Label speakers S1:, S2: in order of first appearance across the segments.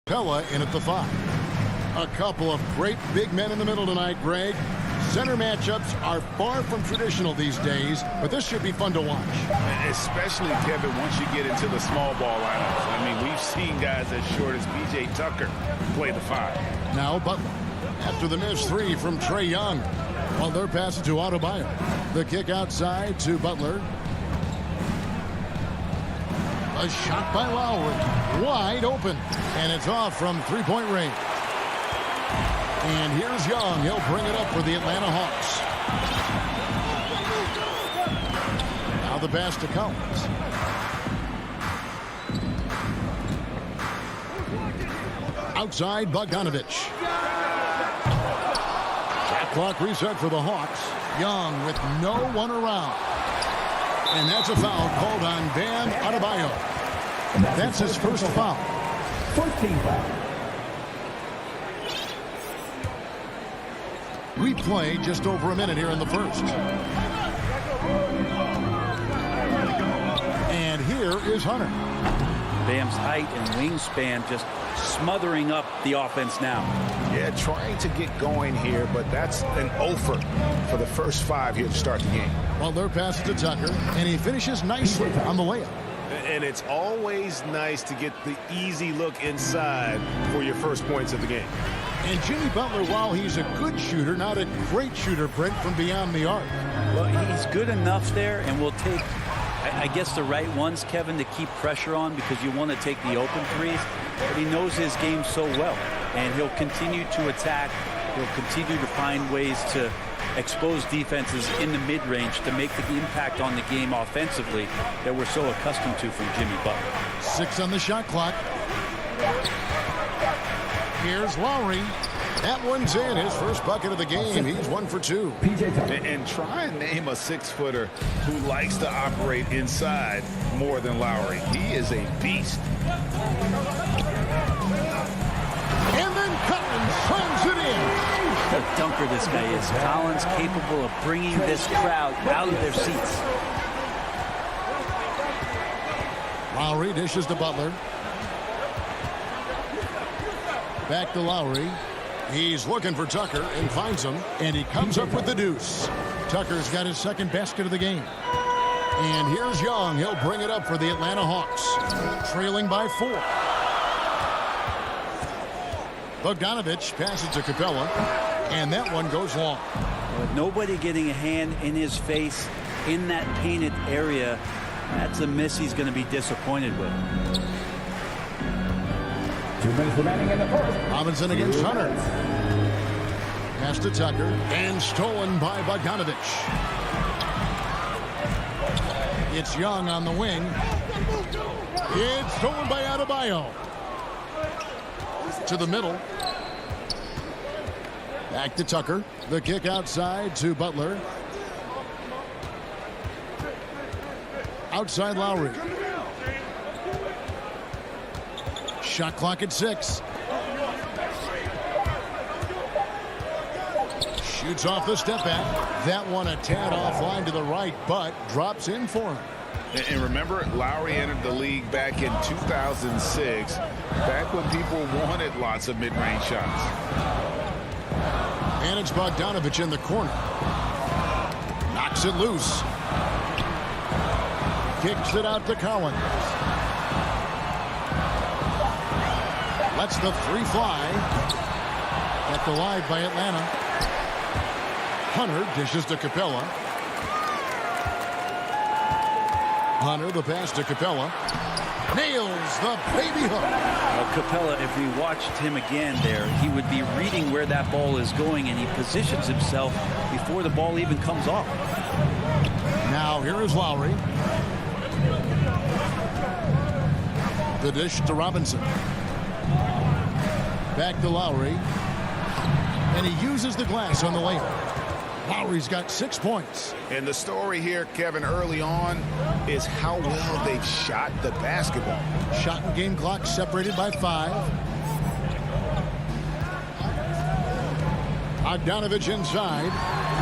S1: Pella in at the 5. A couple of great big men in the middle tonight, Greg. Center matchups are far from traditional these days, but this should be fun to watch.
S2: Especially, Kevin, once you get into the small ball lineups. I mean, we've seen guys as short as P.J. Tucker play the 5.
S1: Now Butler. After the missed 3 from Trae Young. While they're passing to Adebayo. The kick outside to Butler. A shot by Lowry. Wide open. And it's off from three-point range. And here's Young. He'll bring it up for the Atlanta Hawks. Now the pass to Collins. Outside Bogdanovich. Shot clock reset for the Hawks. Young with no one around. And that's a foul called on Bam Adebayo. That's his first foul.
S3: 14 foul.
S1: We play just over a minute here in the first. And here is Hunter.
S4: Bam's height and wingspan just smothering up the offense now.
S2: Yeah, trying to get going here, but that's an offer for the first 5 here to start the game.
S1: Well, they're passing to Tucker, and he finishes nicely on the layup.
S2: And it's always nice to get the easy look inside for your first points of the game.
S1: And Jimmy Butler, while he's a good shooter, not a great shooter, Brent, from beyond the arc.
S4: Well, he's good enough there, and will take, I guess, the right ones, Kevin, to keep pressure on, because you want to take the open threes. But he knows his game so well, and he'll continue to attack. He'll continue to find ways to expose defenses in the mid-range to make the impact on the game offensively that we're so accustomed to from Jimmy Butler.
S1: 6 on the shot clock. Here's Lowry. That one's in. His first bucket of the game. He's 1 for 2.
S2: And try and name a 6-footer who likes to operate inside more than Lowry. He is a beast.
S1: And then Collins slams it in.
S4: What a dunker this guy is. Collins capable of bringing this crowd out of their seats.
S1: Lowry dishes to Butler. Back to Lowry. He's looking for Tucker and finds him. And he comes up with the deuce. Tucker's got his second basket of the game. And here's Young. He'll bring it up for the Atlanta Hawks. Trailing by 4. Bogdanovich passes to Capella. And that one goes long.
S4: With nobody getting a hand in his face in that painted area, that's a miss he's going to be disappointed with.
S3: 2 minutes remaining in the first.
S1: Robinson against Hunter. Pass to Tucker. And stolen by Bogdanovich. It's Young on the wing. It's stolen by Adebayo. To the middle. Back to Tucker. The kick outside to Butler. Outside Lowry. Shot clock at 6. Shoots off the step back. That one a tad offline to the right, but drops in for him.
S2: And remember, Lowry entered the league back in 2006, back when people wanted lots of mid-range shots.
S1: And it's Bogdanovich in the corner. Knocks it loose. Kicks it out to Collins. Lets the 3 fly. Kept alive by Atlanta. Hunter dishes to Capella. Hunter, the pass to Capella. Nails the baby hook.
S4: Well, Capella, if we watched him again there, he would be reading where that ball is going, and he positions himself before the ball even comes off.
S1: Now here is Lowry. The dish to Robinson. Back to Lowry. And he uses the glass on the layup. Lowry's got 6 points.
S2: And the story here, Kevin, early on is how well they've shot the basketball.
S1: Shot and game clock separated by 5. Bogdanovich inside.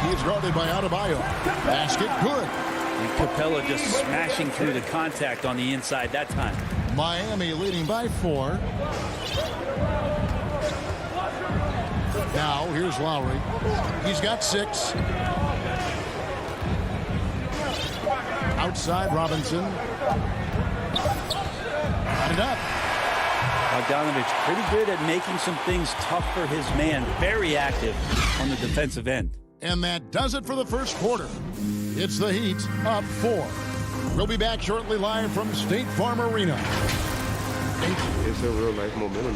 S1: He's guarded by Adebayo. Basket good.
S4: And Capella just smashing through the contact on the inside that time.
S1: Miami leading by 4. Here's Lowry. He's got 6. Outside Robinson. Got it up.
S4: Bogdanovich pretty good at making some things tough for his man. Very active on the defensive end.
S1: And that does it for the first quarter. It's the Heat up 4. We'll be back shortly live from State Farm Arena.
S5: It's a real nice momentum.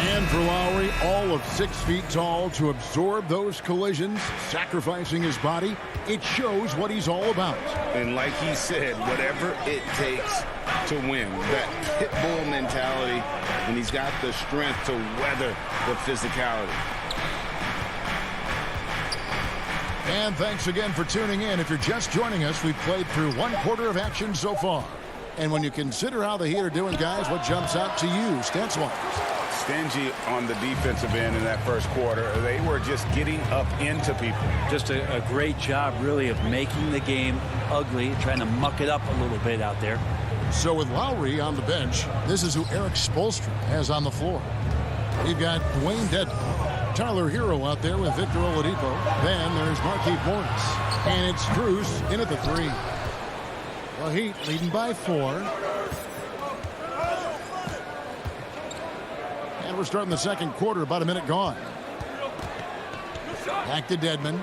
S1: And for Lowry, all of 6 feet tall to absorb those collisions, sacrificing his body, it shows what he's all about.
S2: And like he said, whatever it takes to win, that pit bull mentality, and he's got the strength to weather the physicality.
S1: And thanks again for tuning in. If you're just joining us, we've played through 1 quarter of action so far. And when you consider how the Heat are doing, guys, what jumps out to you, stats-wise?
S2: Stingy on the defensive end in that first quarter. They were just getting up into people.
S4: Just a great job, really, of making the game ugly, trying to muck it up a little bit out there.
S1: So with Lowry on the bench, this is who Eric Spoelstra has on the floor. We've got Dwayne Dedmon, Tyler Hero out there with Victor Oladipo. Then there's Markieff Morris. And it's Strus in at the 3. The Heat leading by 4. And we're starting the second quarter, about a minute gone. Back to Dedmon.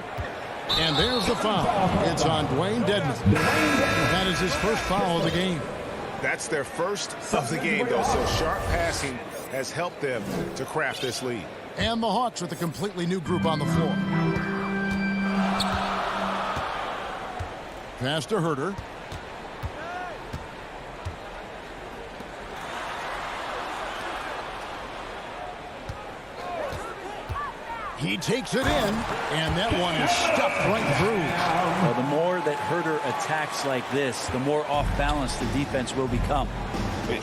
S1: And there's the foul. It's on Dwayne Dedmon. That is his first foul of the game.
S2: That's their first of the game, though, so sharp passing has helped them to craft this lead.
S1: And the Hawks with a completely new group on the floor. Pass to Herter. He takes it in, and that one is stuffed right through.
S4: Well, the more that Herter attacks like this, the more off balance the defense will become.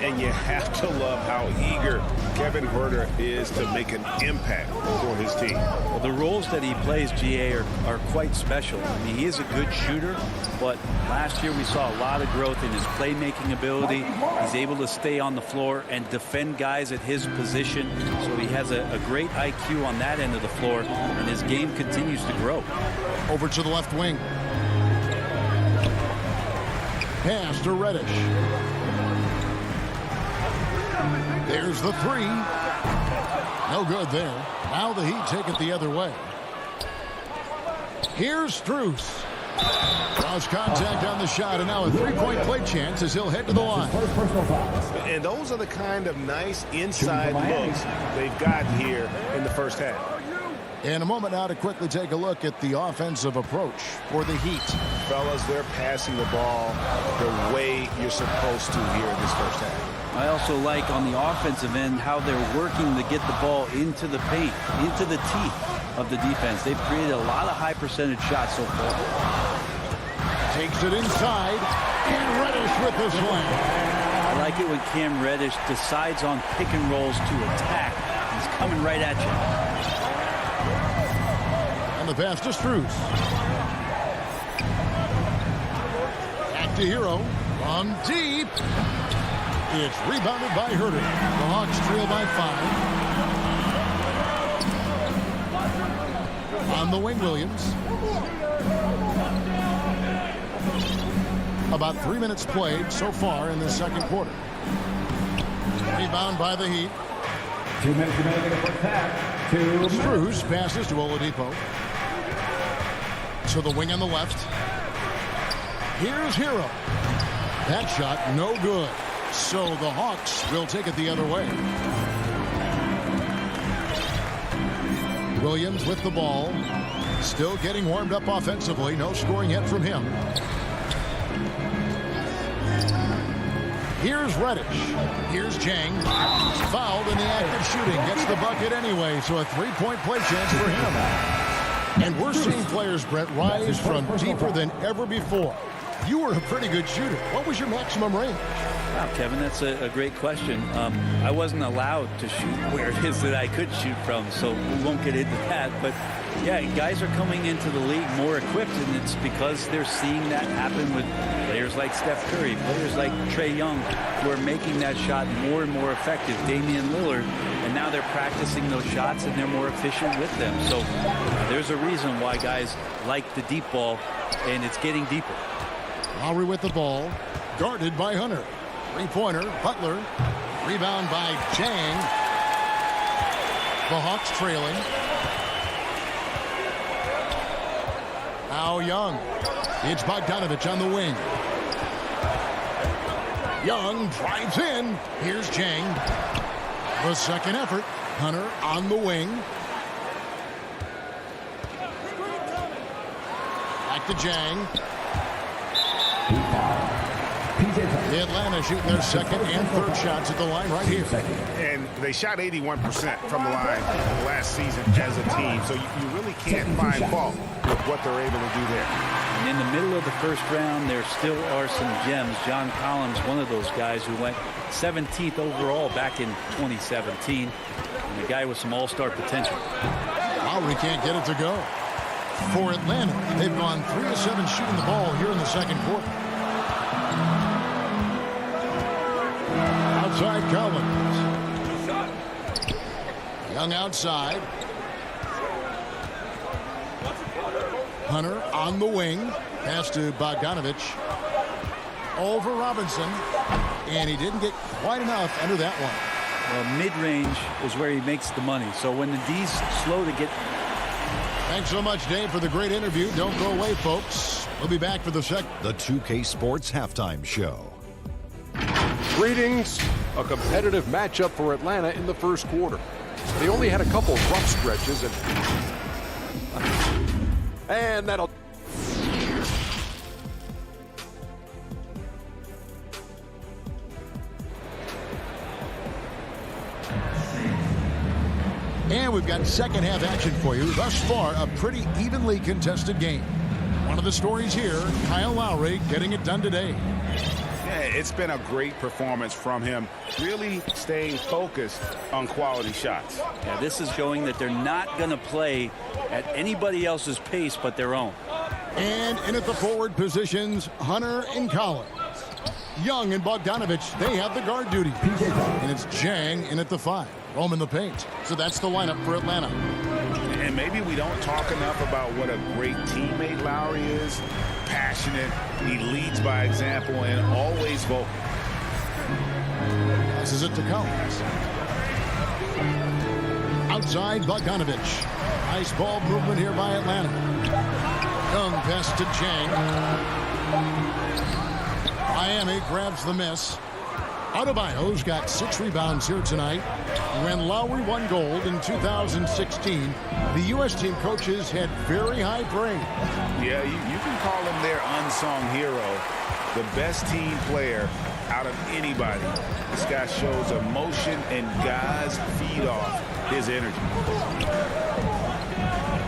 S2: And you have to love how eager Kevin Herter is to make an impact for his team.
S4: Well, the roles that he plays, GA, are quite special. I mean, he is a good shooter, but last year we saw a lot of growth in his playmaking ability. He's able to stay on the floor and defend guys at his position. So he has a great IQ on that end of the floor, and his game continues to grow.
S1: Over to the left wing. Pass to Reddish. There's the 3. No good there. Now the Heat take it the other way. Here's Strus. Draws contact on the shot, and now a 3-point play chance as he'll head to the line.
S2: And those are the kind of nice inside looks they've gotten here in the first half.
S1: In a moment now to quickly take a look at the offensive approach for the Heat.
S2: Fellas, they're passing the ball the way you're supposed to here in this first half.
S4: I also like on the offensive end how they're working to get the ball into the paint, into the teeth of the defense. They've created a lot of high percentage shots so far.
S1: Takes it inside, and Reddish with the slam.
S4: I like it when Cam Reddish decides on pick and rolls to attack. He's coming right at you.
S1: And the pass to Strus. Back to Hero. On deep. It's rebounded by Herter. The Hawks trail by 5. On the wing, Williams. About 3 minutes played so far in this second quarter. Rebound by the Heat.
S3: 2 minutes remaining in the first half.
S1: Strus passes to Oladipo. To the wing on the left. Here's Hero. That shot no good. So the Hawks will take it the other way. Williams with the ball. Still getting warmed up offensively. No scoring yet from him. Here's Reddish. Here's Jang. Fouled in the act of shooting. Gets the bucket anyway, so a 3-point play chance for him. And we're seeing players, Brett, rise from deeper than ever before. You were a pretty good shooter. What was your maximum range?
S4: Wow, Kevin, that's a great question. I wasn't allowed to shoot where it is that I could shoot from, so we won't get into that. But, yeah, guys are coming into the league more equipped, and it's because they're seeing that happen with players players like Steph Curry, players like Trae Young, who are making that shot more and more effective. Damian Lillard, and now they're practicing those shots and they're more efficient with them. So there's a reason why guys like the deep ball, and it's getting deeper.
S1: Lowry with the ball, guarded by Hunter. Three-pointer, Butler. Rebound by Chang. The Hawks trailing. Now Young. It's Bogdanovich on the wing. Young drives in. Here's Chang. The second effort. Hunter on the wing. Back to Chang. Atlanta shooting their second and third shots at the line right here.
S2: And they shot 81% from the line last season as a team. So you really can't find fault with what they're able to do there.
S4: And in the middle of the first round, there still are some gems. John Collins, one of those guys who went 17th overall back in 2017. And a guy with some all-star potential.
S1: Lowry can't get it to go. For Atlanta, they've gone 3 of 7 shooting the ball here in the second quarter. Outside Collins. Young outside. Hunter on the wing. Pass to Bogdanovich. Over Robinson. And he didn't get quite enough under that one.
S4: Well, mid-range is where he makes the money. So when the D's slow to get...
S1: Thanks so much, Dave, for the great interview. Don't go away, folks. We'll be back for the
S6: 2K Sports Halftime Show.
S7: Greetings. A competitive matchup for Atlanta in the first quarter. They only had a couple rough stretches and that'll...
S1: And we've got second half action for you. Thus far, a pretty evenly contested game. One of the stories here, Kyle Lowry getting it done today.
S2: Yeah, it's been a great performance from him, really staying focused on quality shots.
S4: Yeah, this is showing that they're not going to play at anybody else's pace but their own.
S1: And in at the forward positions, Hunter and Collins. Young and Bogdanovich, they have the guard duty. And it's Chang in at the 5. Roman the paint. So that's the lineup for Atlanta.
S2: And maybe we don't talk enough about what a great teammate Lowry is. Passionate, he leads by example, and always vocal.
S1: Passes it to Collins. Outside Bogdanovich. Nice ball movement here by Atlanta. Young pass to Chang. Miami grabs the miss. Adebayo's got 6 rebounds here tonight. When Lowry won gold in 2016, the U.S. team coaches had very high praise.
S2: Yeah, you can call him their unsung hero, the best team player out of anybody. This guy shows emotion, and guys feed off his energy.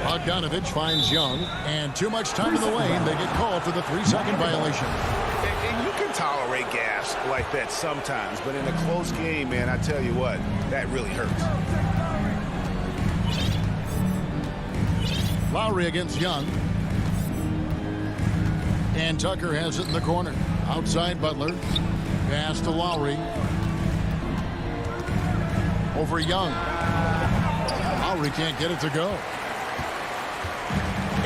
S1: Bogdanovich finds Young, and too much time in the lane. They get called for the 3-second violation.
S2: And you can tolerate gaffes like that sometimes, but in a close game, man, I tell you what, that really hurts.
S1: Lowry against Young. And Tucker has it in the corner. Outside Butler. Pass to Lowry. Over Young. Lowry can't get it to go.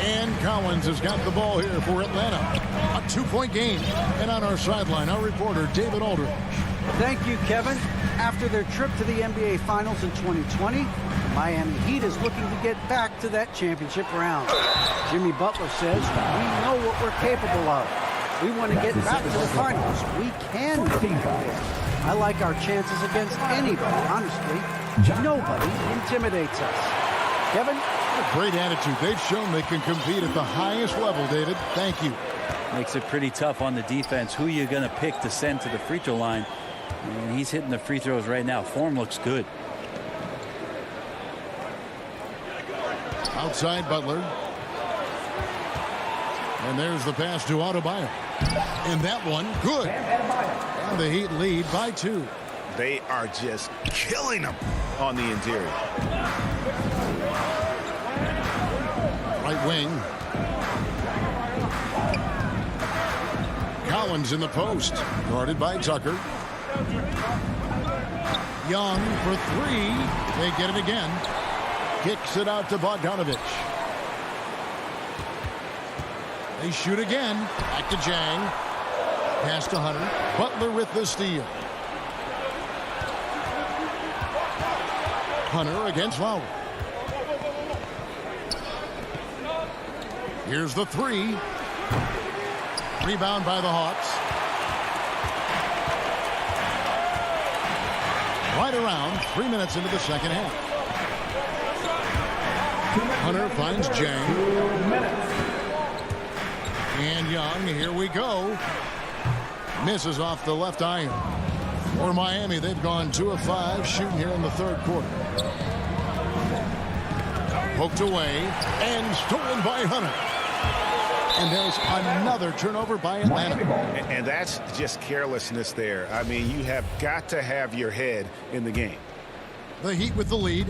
S1: And Collins has got the ball here for Atlanta. A 2-point game. And on our sideline, our reporter, David Aldridge.
S8: Thank you, Kevin. After their trip to the NBA Finals in 2020, the Miami Heat is looking to get back to that championship round. Jimmy Butler says, we know what we're capable of. We want to get back to the finals. We can beat there. I like our chances against anybody, honestly. Nobody intimidates us. Kevin?
S1: A great attitude. They've shown they can compete at the highest level, David. Thank you.
S4: Makes it pretty tough on the defense. Who you're going to pick to send to the free throw line. And he's hitting the free throws right now. Form looks good.
S1: Outside Butler. And there's the pass to Adebayo. And that one, good. And the Heat lead by 2.
S2: They are just killing them on the interior. Right
S1: wing. Collins in the post, guarded by Tucker. Young for three. They get it again. Kicks it out to Bogdanovich. They shoot again. Back to Jang. Pass to Hunter. Butler with the steal. Hunter against Lowry. Here's the three. Rebound by the Hawks. Right around 3 minutes into the second half. Hunter finds Jang. And Young, here we go. Misses off the left iron. For Miami, they've gone 2 of 5 shooting here in the third quarter. Poked away and stolen by Hunter. And there's another turnover by Atlanta.
S2: And that's just carelessness there. I mean, you have got to have your head in the game.
S1: The Heat with the lead.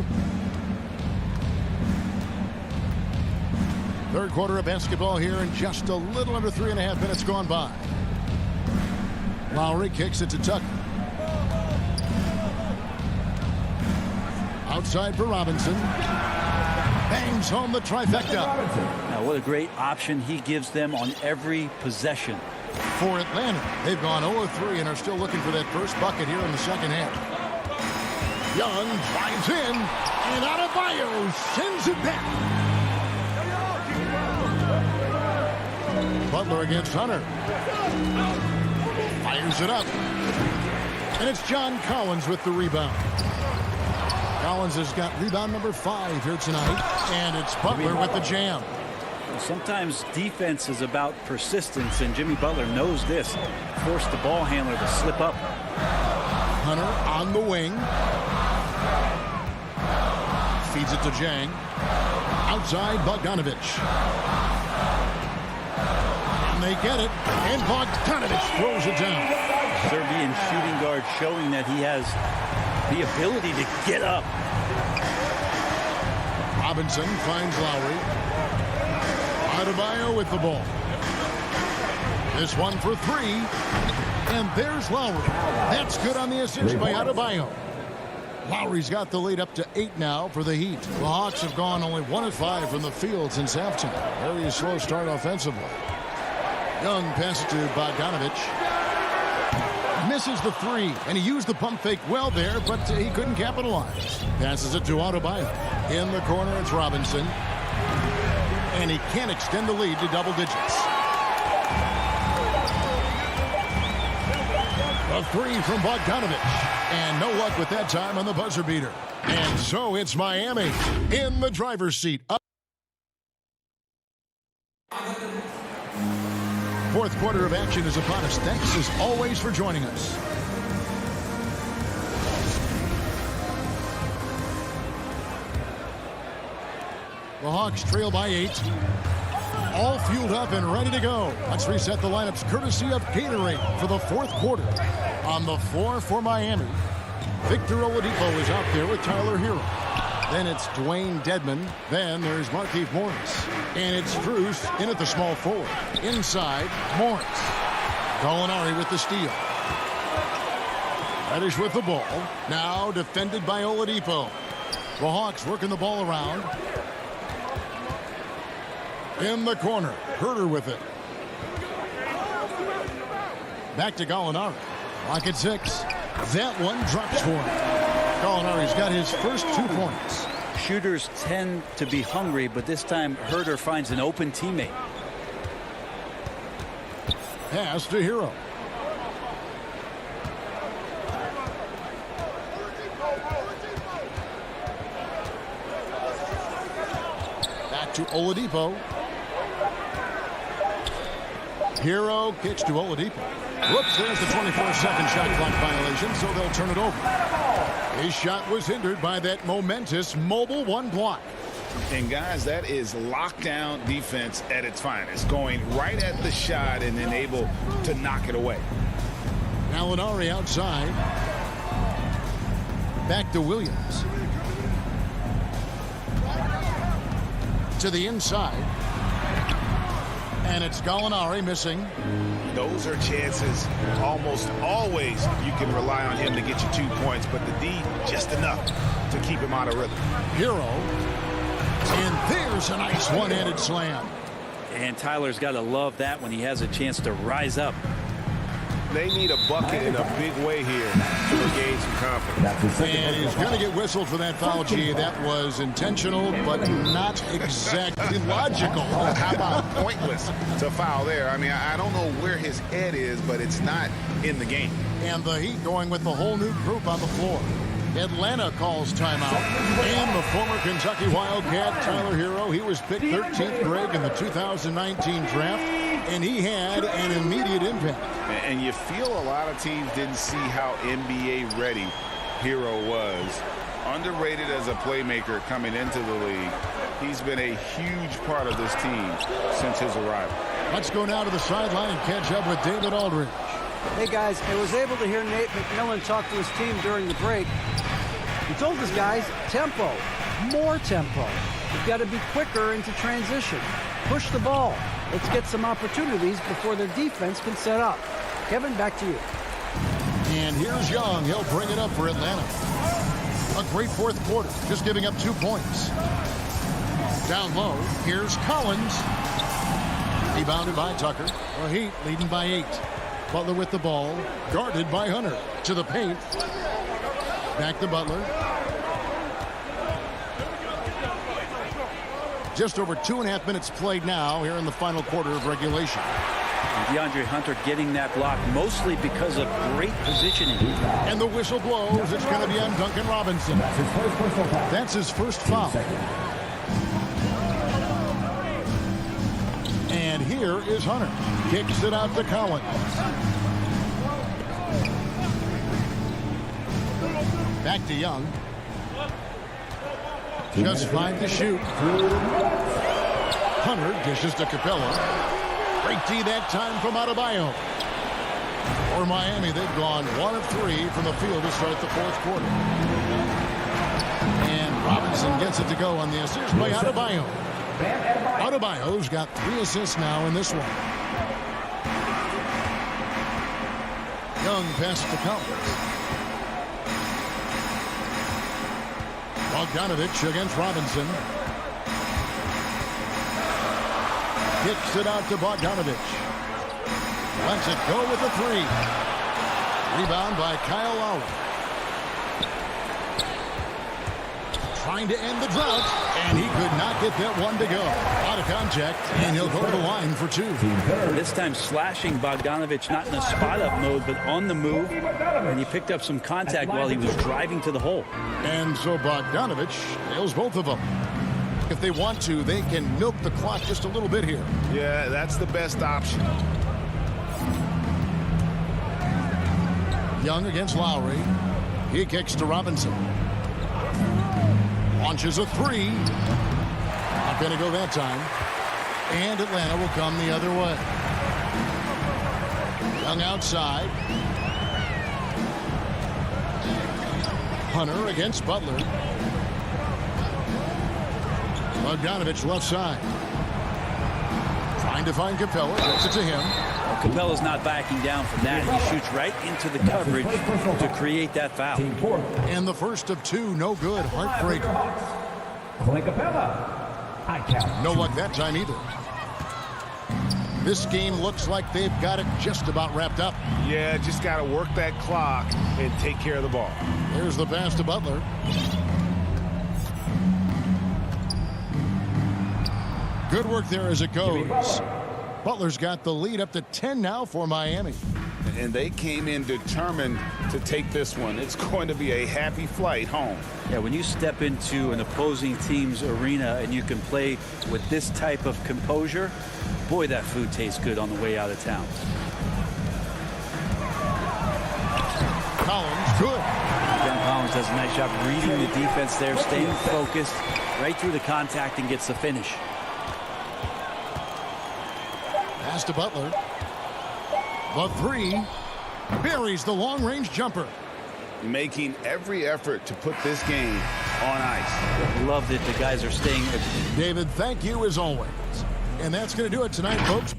S1: Third quarter of basketball here, and just a little under 3.5 minutes gone by. Lowry kicks it to Tucker. Outside for Robinson. Bangs home the trifecta.
S4: Now, what a great option he gives them on every possession.
S1: For Atlanta, they've gone 0-3 and are still looking for that first bucket here in the second half. Young drives in, and Adebayo sends it back. Butler against Hunter. Fires it up. And it's John Collins with the rebound. Collins has got rebound number 5 here tonight. And it's Butler with the jam.
S4: Sometimes defense is about persistence, and Jimmy Butler knows this. Force the ball handler to slip up.
S1: Hunter on the wing. Feeds it to Jang. Outside Bogdanovich. And they get it. And Bogdanovich throws it down.
S4: Serbian shooting guard showing that he has the ability to get up.
S1: Robinson finds Lowry. Adebayo with the ball. This one for 3. And there's Lowry. That's good on the assist by Adebayo. Lowry's got the lead up to 8 now for the Heat. The Hawks have gone only 1 of 5 from the field since halftime. Very slow start offensively. Young passes to Bogdanovich. Misses the 3, and he used the pump fake well there, but he couldn't capitalize. Passes it to Adebayo. In the corner, it's Robinson. And he can't extend the lead to double digits. A 3 from Bogdanovich. And no luck with that time on the buzzer beater. And so it's Miami in the driver's seat. Fourth quarter of action is upon us. Thanks as always for joining us. The Hawks trail by 8. All fueled up and ready to go. Let's reset the lineups courtesy of Gatorade for the fourth quarter. On the floor for Miami, Victor Oladipo is out there with Tyler Hero. Then it's Dwayne Dedmon. Then there's Markieff Morris. And it's Strus in at the small forward. Inside, Morris. Gallinari with the steal. Reddish with the ball. Now defended by Oladipo. The Hawks working the ball around. In the corner. Herter with it. Back to Gallinari. Lock at 6. That one drops for him. Gallinari's got his first 2 points.
S4: Shooters tend to be hungry, but this time Herter finds an open teammate.
S1: Pass to Hero. Back to Oladipo. Hero kicks to Oladipo. Whoops, there's the 24-second shot clock violation, so they'll turn it over. His shot was hindered by that momentous mobile 1 block.
S2: And guys, that is lockdown defense at its finest. Going right at the shot and then able to knock it away.
S1: Gallinari outside. Back to Williams. To the inside. And it's Gallinari missing.
S2: those are chances almost always you can rely on him to get you 2 points, but the D just enough to keep him out of rhythm.
S1: Hero. And there's a nice one-handed slam.
S4: And Tyler's got to love that when he has a chance to rise up.
S2: They need a bucket in a big way here to regain some confidence.
S1: And he's going to get whistled for that foul, G. That was intentional, but not exactly logical.
S2: How about pointless to foul there? I mean, I don't know where his head is, but it's not in the game.
S1: And the Heat going with the whole new group on the floor. Atlanta calls timeout. And the former Kentucky Wildcat, Tyler Hero, he was picked 13th grade in the 2019 draft, and he had an immediate impact.
S2: And you feel a lot of teams didn't see how NBA ready Hero was. Underrated as a playmaker coming into the league. He's been a huge part of this team since his arrival.
S1: Let's go now to the sideline and catch up with David Aldridge.
S8: Hey, guys, I was able to hear Nate McMillan talk to his team during the break. He told his guys, tempo, more tempo. You've got to be quicker into transition. Push the ball. Let's get some opportunities before their defense can set up. Kevin, back to you.
S1: And here's Young. He'll bring it up for Atlanta. A great fourth quarter, just giving up 2 points. Down low, here's Collins. Rebounded by Tucker. The Heat leading by 8. Butler with the ball, guarded by Hunter. To the paint. Back to Butler. Just over 2.5 minutes played now here in the final quarter of regulation.
S4: And DeAndre Hunter getting that block mostly because of great positioning.
S1: And the whistle blows. It's going to be on Duncan Robinson. That's his first foul. And here is Hunter. Kicks it out to Collins. Back to Young. Just 5 to shoot. Hunter dishes to Capella. Great D that time from Adebayo. For Miami, they've gone 1 of 3 from the field to start the fourth quarter. And Robinson gets it to go on the assist by Adebayo. Adebayo's got 3 assists now in this one. Young passes to Collins. Bogdanovich against Robinson. Kicks it out to Bogdanovich. Lets it go with a 3. Rebound by Kyle Lowry. Trying to end the drought, and he could not get that one to go. Out of contact, and he'll go to the line for 2.
S4: This time slashing Bogdanovich, not in a spot-up mode, but on the move. And he picked up some contact while he was driving to the hole.
S1: And so Bogdanovich nails both of them. If they want to, they can milk the clock just a little bit here.
S2: Yeah, that's the best option.
S1: Young against Lowry. He kicks to Robinson. Launches a 3. Not going to go that time. And Atlanta will come the other way. Young outside. Hunter against Butler. Bogdanovich left side. Trying to find Capella. Gets it to him.
S4: Well, Capella's not backing down from that. He shoots right into the coverage to create that foul.
S1: And the first of 2, no good. Heartbreaker. No luck that time either. This game looks like they've got it just about wrapped up.
S2: Yeah, just got to work that clock and take care of the ball.
S1: Here's the pass to Butler. Good work there as it goes. Butler's got the lead up to 10 now for Miami.
S2: And they came in determined to take this one. It's going to be a happy flight home.
S4: Yeah, when you step into an opposing team's arena and you can play with this type of composure, boy, that food tastes good on the way out of town.
S1: Collins, good.
S4: John Collins does a nice job reading the defense there, staying focused right through the contact and gets the finish.
S1: Pass to Butler. The 3 buries the long-range jumper.
S2: Making every effort to put this game on ice.
S4: Love that the guys are staying.
S1: David, thank you as always. And that's going to do it tonight, folks.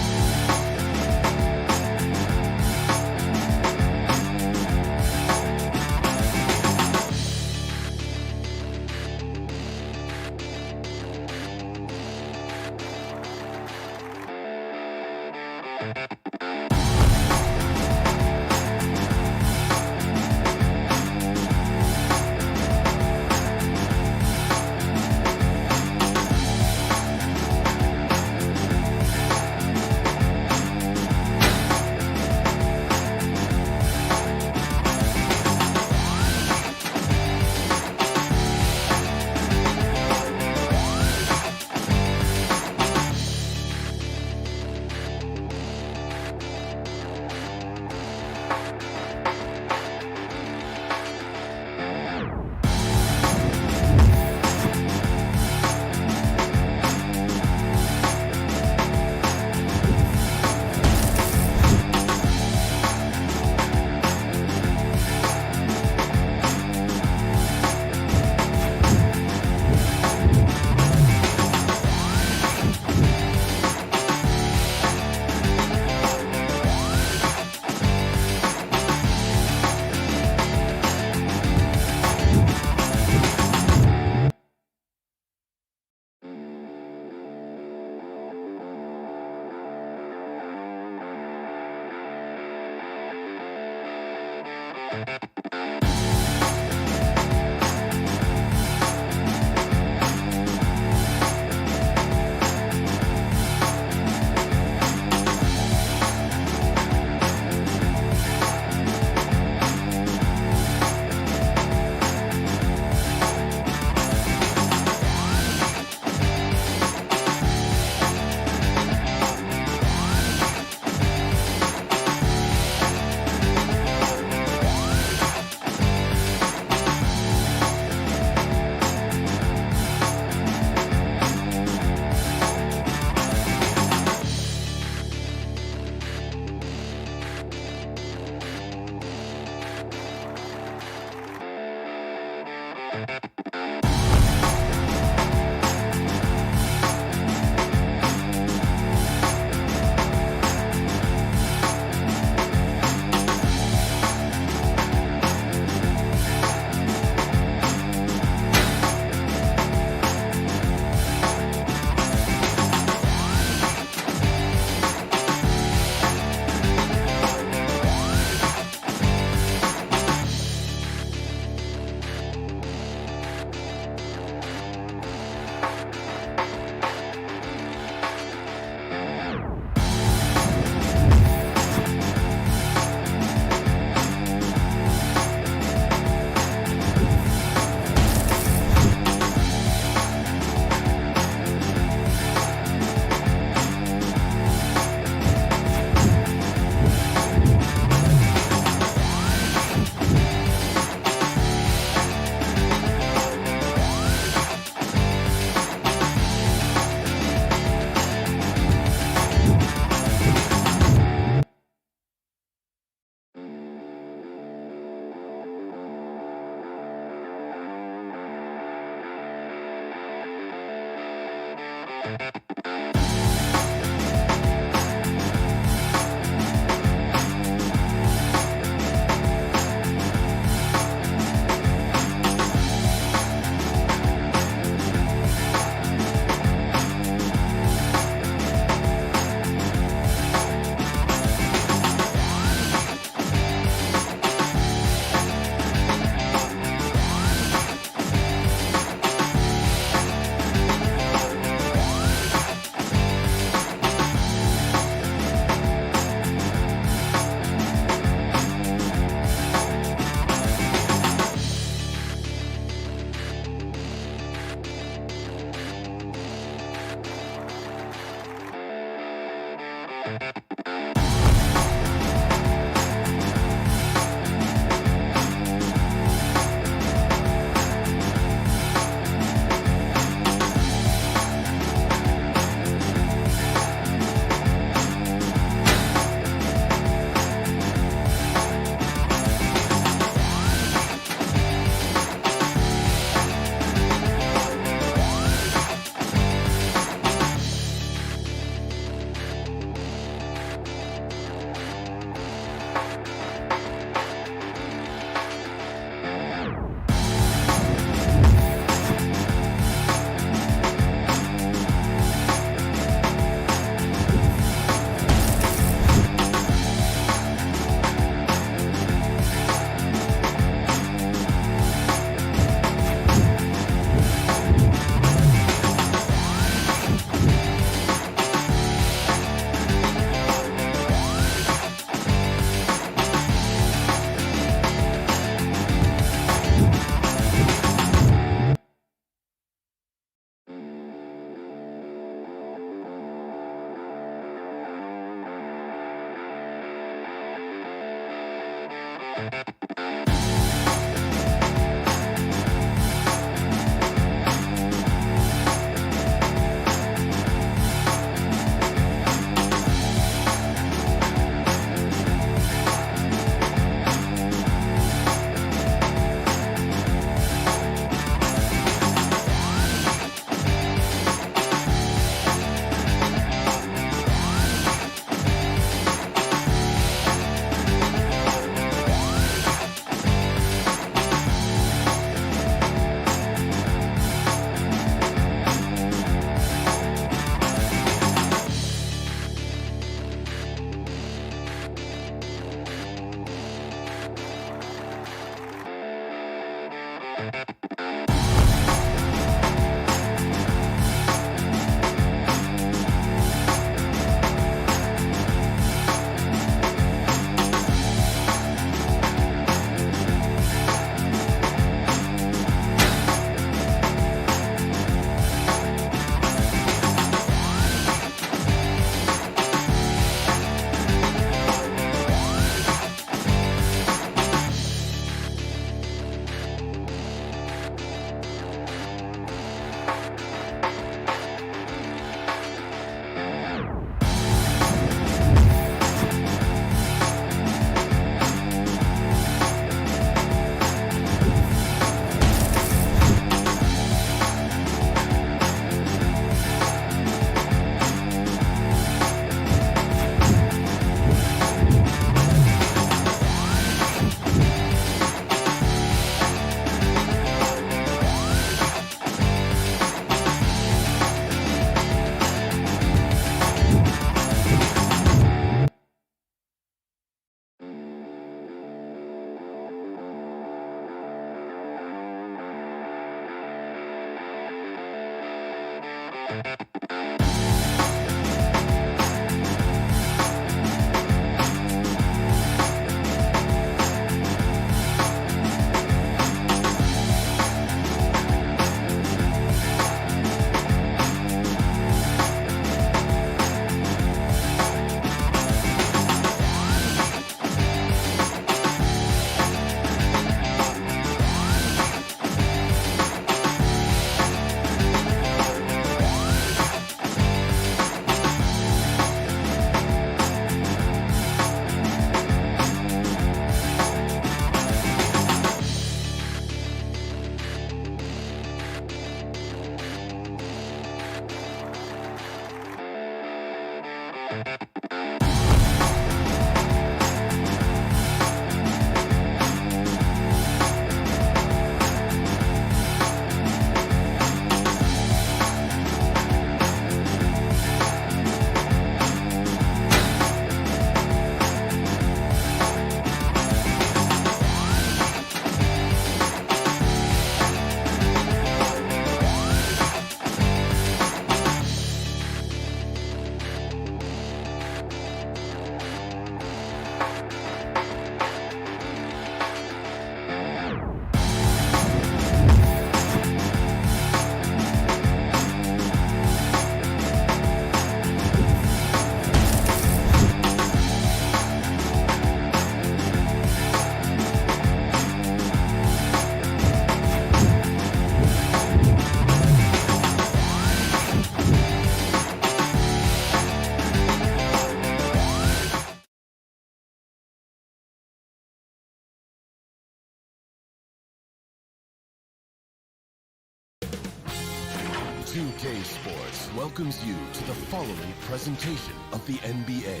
S9: 2K Sports welcomes you to the following presentation of the NBA.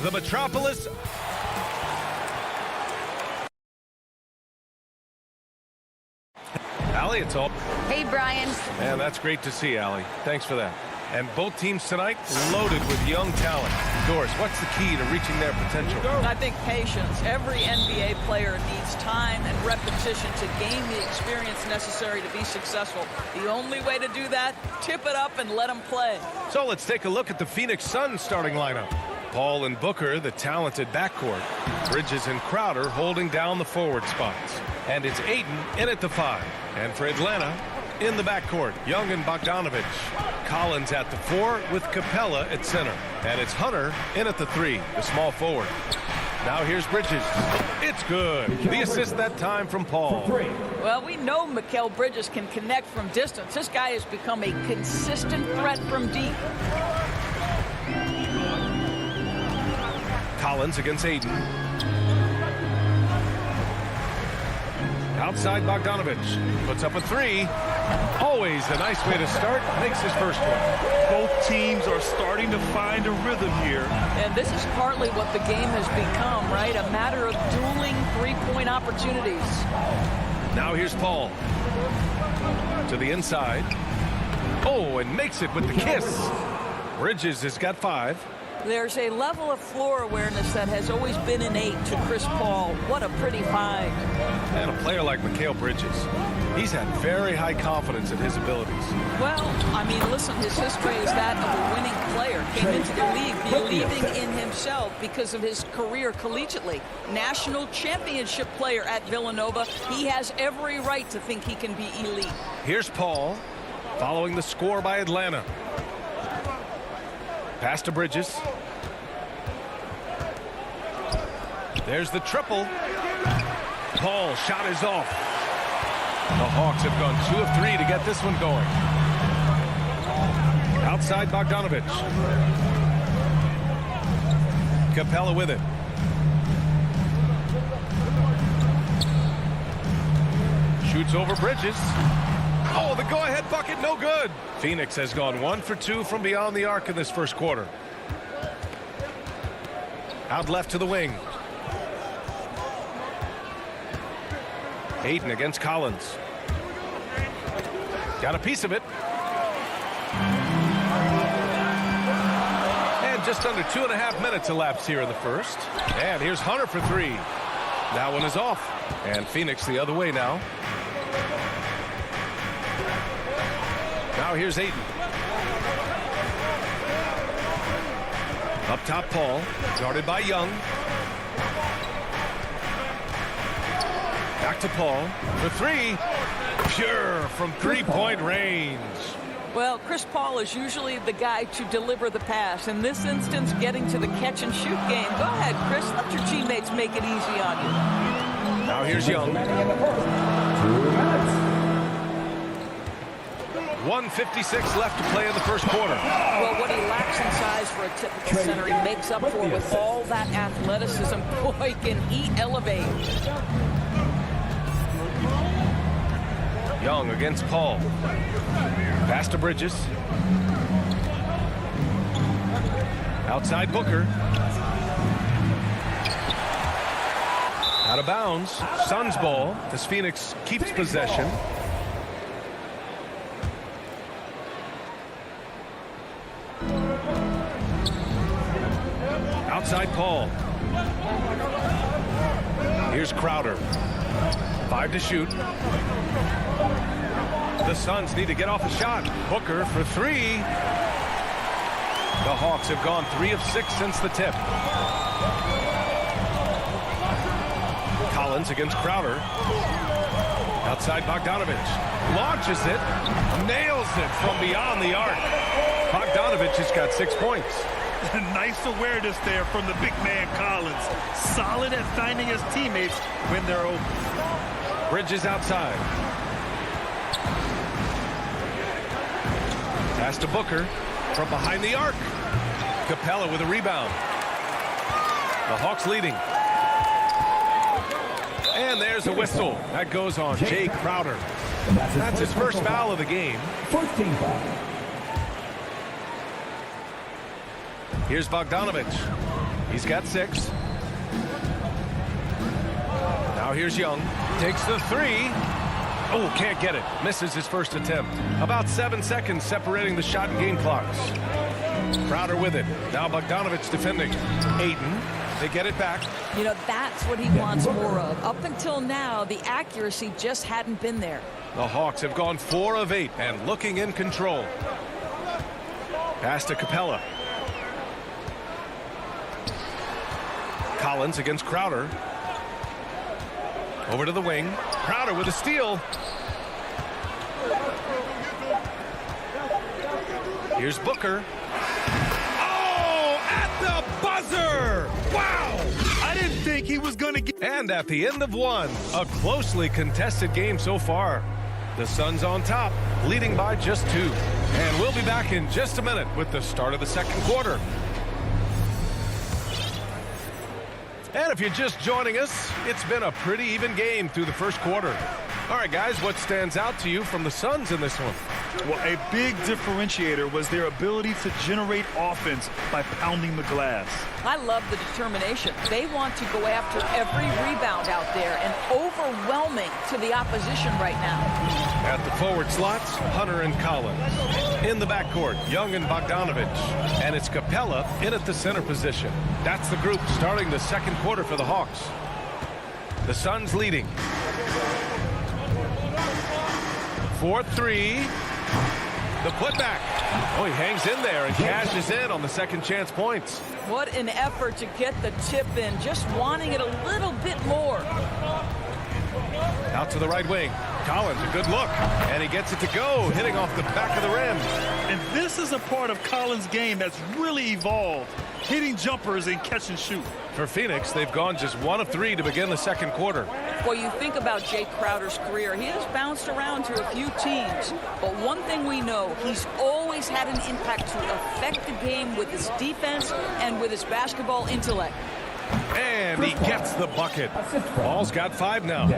S10: The Metropolis. Allie, it's all.
S11: Hey, Brian.
S10: Man, that's great to see, Allie. Thanks for that. And both teams tonight loaded with young talent. Doris, what's the key to reaching their potential?
S12: I think patience. Every NBA player needs time and repetition to gain the experience necessary to be successful. The only way to do that, tip it up and let them play.
S10: So let's take a look at the Phoenix Suns starting lineup. Paul and Booker, the talented backcourt. Bridges and Crowder holding down the forward spots. And it's Ayton in at the 5. And for Atlanta, in the backcourt, Young and Bogdanovich. Collins at the 4 with Capella at center. And it's Hunter in at the 3, the small forward. Now here's Bridges. It's good. The assist that time from Paul.
S12: Well, we know Mikal Bridges can connect from distance. This guy has become a consistent threat from deep.
S10: Collins against Ayton. Outside Bogdanovich. Puts up a 3. Always a nice way to start. Makes his first one.
S13: Both teams are starting to find a rhythm here.
S12: And this is partly what the game has become, right? A matter of dueling three-point opportunities.
S10: Now here's Paul. To the inside. Oh, and makes it with the kiss. Bridges has got 5.
S12: There's a level of floor awareness that has always been innate to Chris Paul. What a pretty find.
S10: And a player like Mikal Bridges, he's had very high confidence in his abilities.
S12: Well, I mean, listen, his history is that of a winning player. Came into the league believing in himself because of his career collegiately. National championship player at Villanova. He has every right to think he can be elite.
S10: Here's Paul, following the score by Atlanta. Pass to Bridges. There's the triple. Paul, shot is off. The Hawks have gone 2 of 3 to get this one going. Outside Bogdanovich. Capella with it. Shoots over Bridges. Oh, the go-ahead bucket, no good. Phoenix has gone 1 for 2 from beyond the arc in this first quarter. Out left to the wing. Ayton against Collins. Got a piece of it. And just under 2.5 minutes elapsed here in the first. And here's Hunter for 3. That one is off. And Phoenix the other way now. Now here's Ayton. Up top, Paul. Guarded by Young. Back to Paul for 3. Pure from three-point range.
S12: Well, Chris Paul is usually the guy to deliver the pass. In this instance, getting to the catch-and-shoot game. Go ahead, Chris. Let your teammates make it easy on you.
S10: Now here's Young. 1:56 left to play in the first quarter.
S12: Well, what he lacks in size for a typical center, he makes up for with all that athleticism. Boy, can he elevate.
S10: Young against Paul. Pass to Bridges. Outside Booker. Out of bounds. Suns ball as Phoenix keeps possession. Outside Paul. Here's Crowder. 5 to shoot. The Suns need to get off a shot. Booker for 3. The Hawks have gone 3 of 6 since the tip. Collins against Crowder. Outside Bogdanovich. Launches it. Nails it from beyond the arc. Bogdanovich has got 6 points.
S13: Nice awareness there from the big man Collins. Solid at finding his teammates when they're open.
S10: Bridges outside. Pass to Booker from behind the arc. Capella with a rebound. The Hawks leading. And there's a whistle. That goes on Jay Crowder. That's his first foul of the game.
S3: 14 foul.
S10: Here's Bogdanovich. He's got 6. Now here's Young. Takes the 3. Oh, can't get it. Misses his first attempt. About 7 seconds separating the shot and game clocks. Crowder with it. Now Bogdanovich defending. Ayton. They get it back.
S12: You know, that's what he wants more of. Up until now, the accuracy just hadn't been there.
S10: The Hawks have gone 4 of 8 and looking in control. Pass to Capella. Collins against Crowder. Over to the wing. Crowder with a steal. Here's Booker. Oh, at the buzzer! Wow!
S13: I didn't think he was going to get...
S10: And at the end of 1, a closely contested game so far. The Suns on top, leading by just 2. And we'll be back in just a minute with the start of the second quarter. And if you're just joining us, it's been a pretty even game through the first quarter. All right, guys, what stands out to you from the Suns in this one?
S13: Well, a big differentiator was their ability to generate offense by pounding the glass.
S12: I love the determination. They want to go after every rebound out there and overwhelming to the opposition right now.
S10: At the forward slots, Hunter and Collins. In the backcourt, Young and Bogdanovich. And it's Capella in at the center position. That's the group starting the second quarter for the Hawks. The Suns leading. 4-3. The putback. Oh, he hangs in there and cashes in on the second chance points.
S12: What an effort to get the tip in, just wanting it a little bit more.
S10: Out to the right wing. Collins, a good look. And he gets it to go, hitting off the back of the rim.
S13: And this is a part of Collins' game that's really evolved, hitting jumpers and catch and shoot.
S10: For Phoenix, they've gone just 1 of 3 to begin the second quarter.
S12: Well, you think about Jay Crowder's career. He has bounced around to a few teams. But one thing we know, he's always had an impact to affect the game with his defense and with his basketball intellect.
S10: And he gets the bucket. Paul's got 5 now.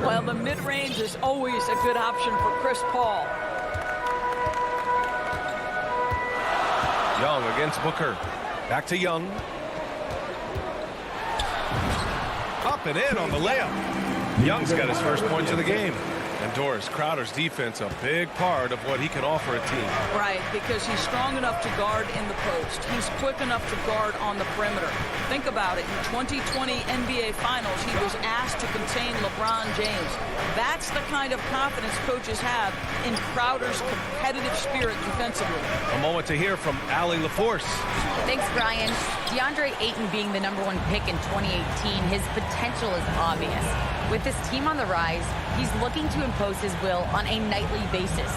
S12: Well, the mid-range is always a good option for Chris Paul.
S10: Young against Booker. Back to Young. Up and in on the layup. Young's got his first points of the game. And Doris, Crowder's defense a big part of what he can offer a team.
S12: Right, because he's strong enough to guard in the post. He's quick enough to guard on the perimeter. Think about it. In 2020 NBA Finals, he was asked to contain LeBron James. That's the kind of confidence coaches have in Crowder's competitive spirit defensively.
S10: A moment to hear from Allie LaForce.
S11: Thanks, Brian. DeAndre Ayton being the #1 pick in 2018, his potential is obvious. With his team on the rise, he's looking to impose his will on a nightly basis.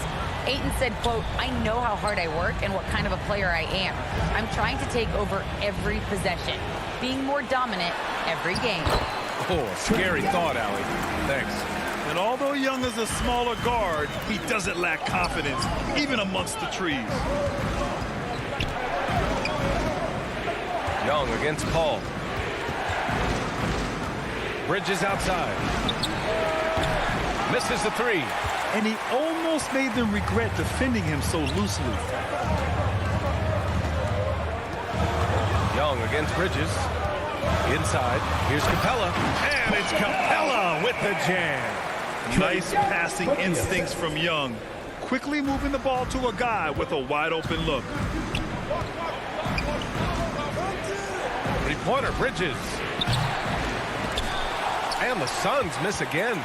S11: Ayton said, quote, "I know how hard I work and what kind of a player I am. I'm trying to take over every possession, being more dominant every game."
S10: Oh, scary thought, Allie. Thanks.
S13: And although Young is a smaller guard, he doesn't lack confidence, even amongst the trees.
S10: Young against Paul. Bridges outside. Misses the 3.
S13: And he almost made them regret defending him so loosely.
S10: Young against Bridges. Inside. Here's Capella. And it's Capella with the jam.
S13: Nice passing instincts from Young. Quickly moving the ball to a guy with a wide open look.
S10: Three-pointer, Bridges. And the Suns miss again.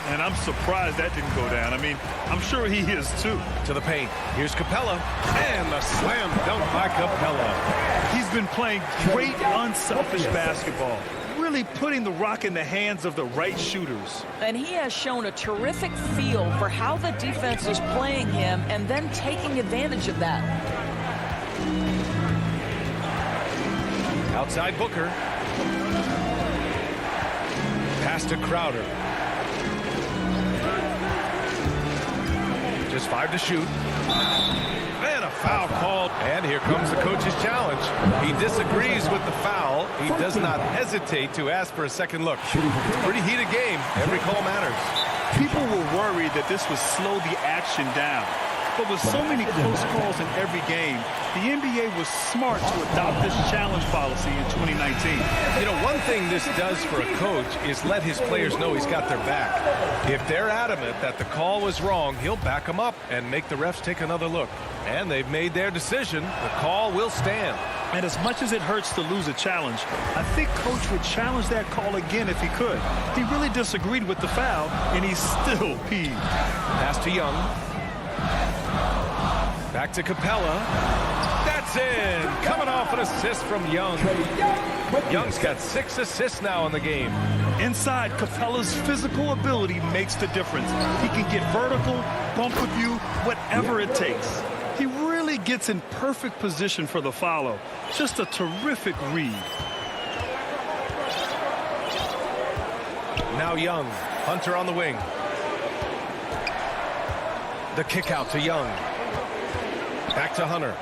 S13: And I'm surprised that didn't go down. I mean, I'm sure he is too.
S10: To the paint. Here's Capella. And the slam dunk by Capella.
S13: He's been playing great, unselfish basketball. Really putting the rock in the hands of the right shooters.
S12: And he has shown a terrific feel for how the defense is playing him and then taking advantage of that.
S10: Outside Booker. Pass to Crowder. Just 5 to shoot. And a foul called. And here comes the coach's challenge. He disagrees with the foul. He does not hesitate to ask for a second look. It's a pretty heated game. Every call matters.
S13: People were worried that this would slow the action down. But with so many close calls in every game, the NBA was smart to adopt this challenge policy in 2019.
S10: You know, one thing this does for a coach is let his players know he's got their back. If they're adamant that the call was wrong, he'll back them up and make the refs take another look. And they've made their decision. The call will stand.
S13: And as much as it hurts to lose a challenge, I think Coach would challenge that call again if he could. He really disagreed with the foul, and he's still peeved.
S10: Pass to Young. Back to Capella. That's in. Coming off an assist from Young. Young's got 6 assists now in the game.
S13: Inside, Capella's physical ability makes the difference. He can get vertical, bump with you, whatever it takes. He really gets in perfect position for the follow. Just a terrific read.
S10: Now Young. Hunter on the wing. The kick out to Young. Back to Hunter.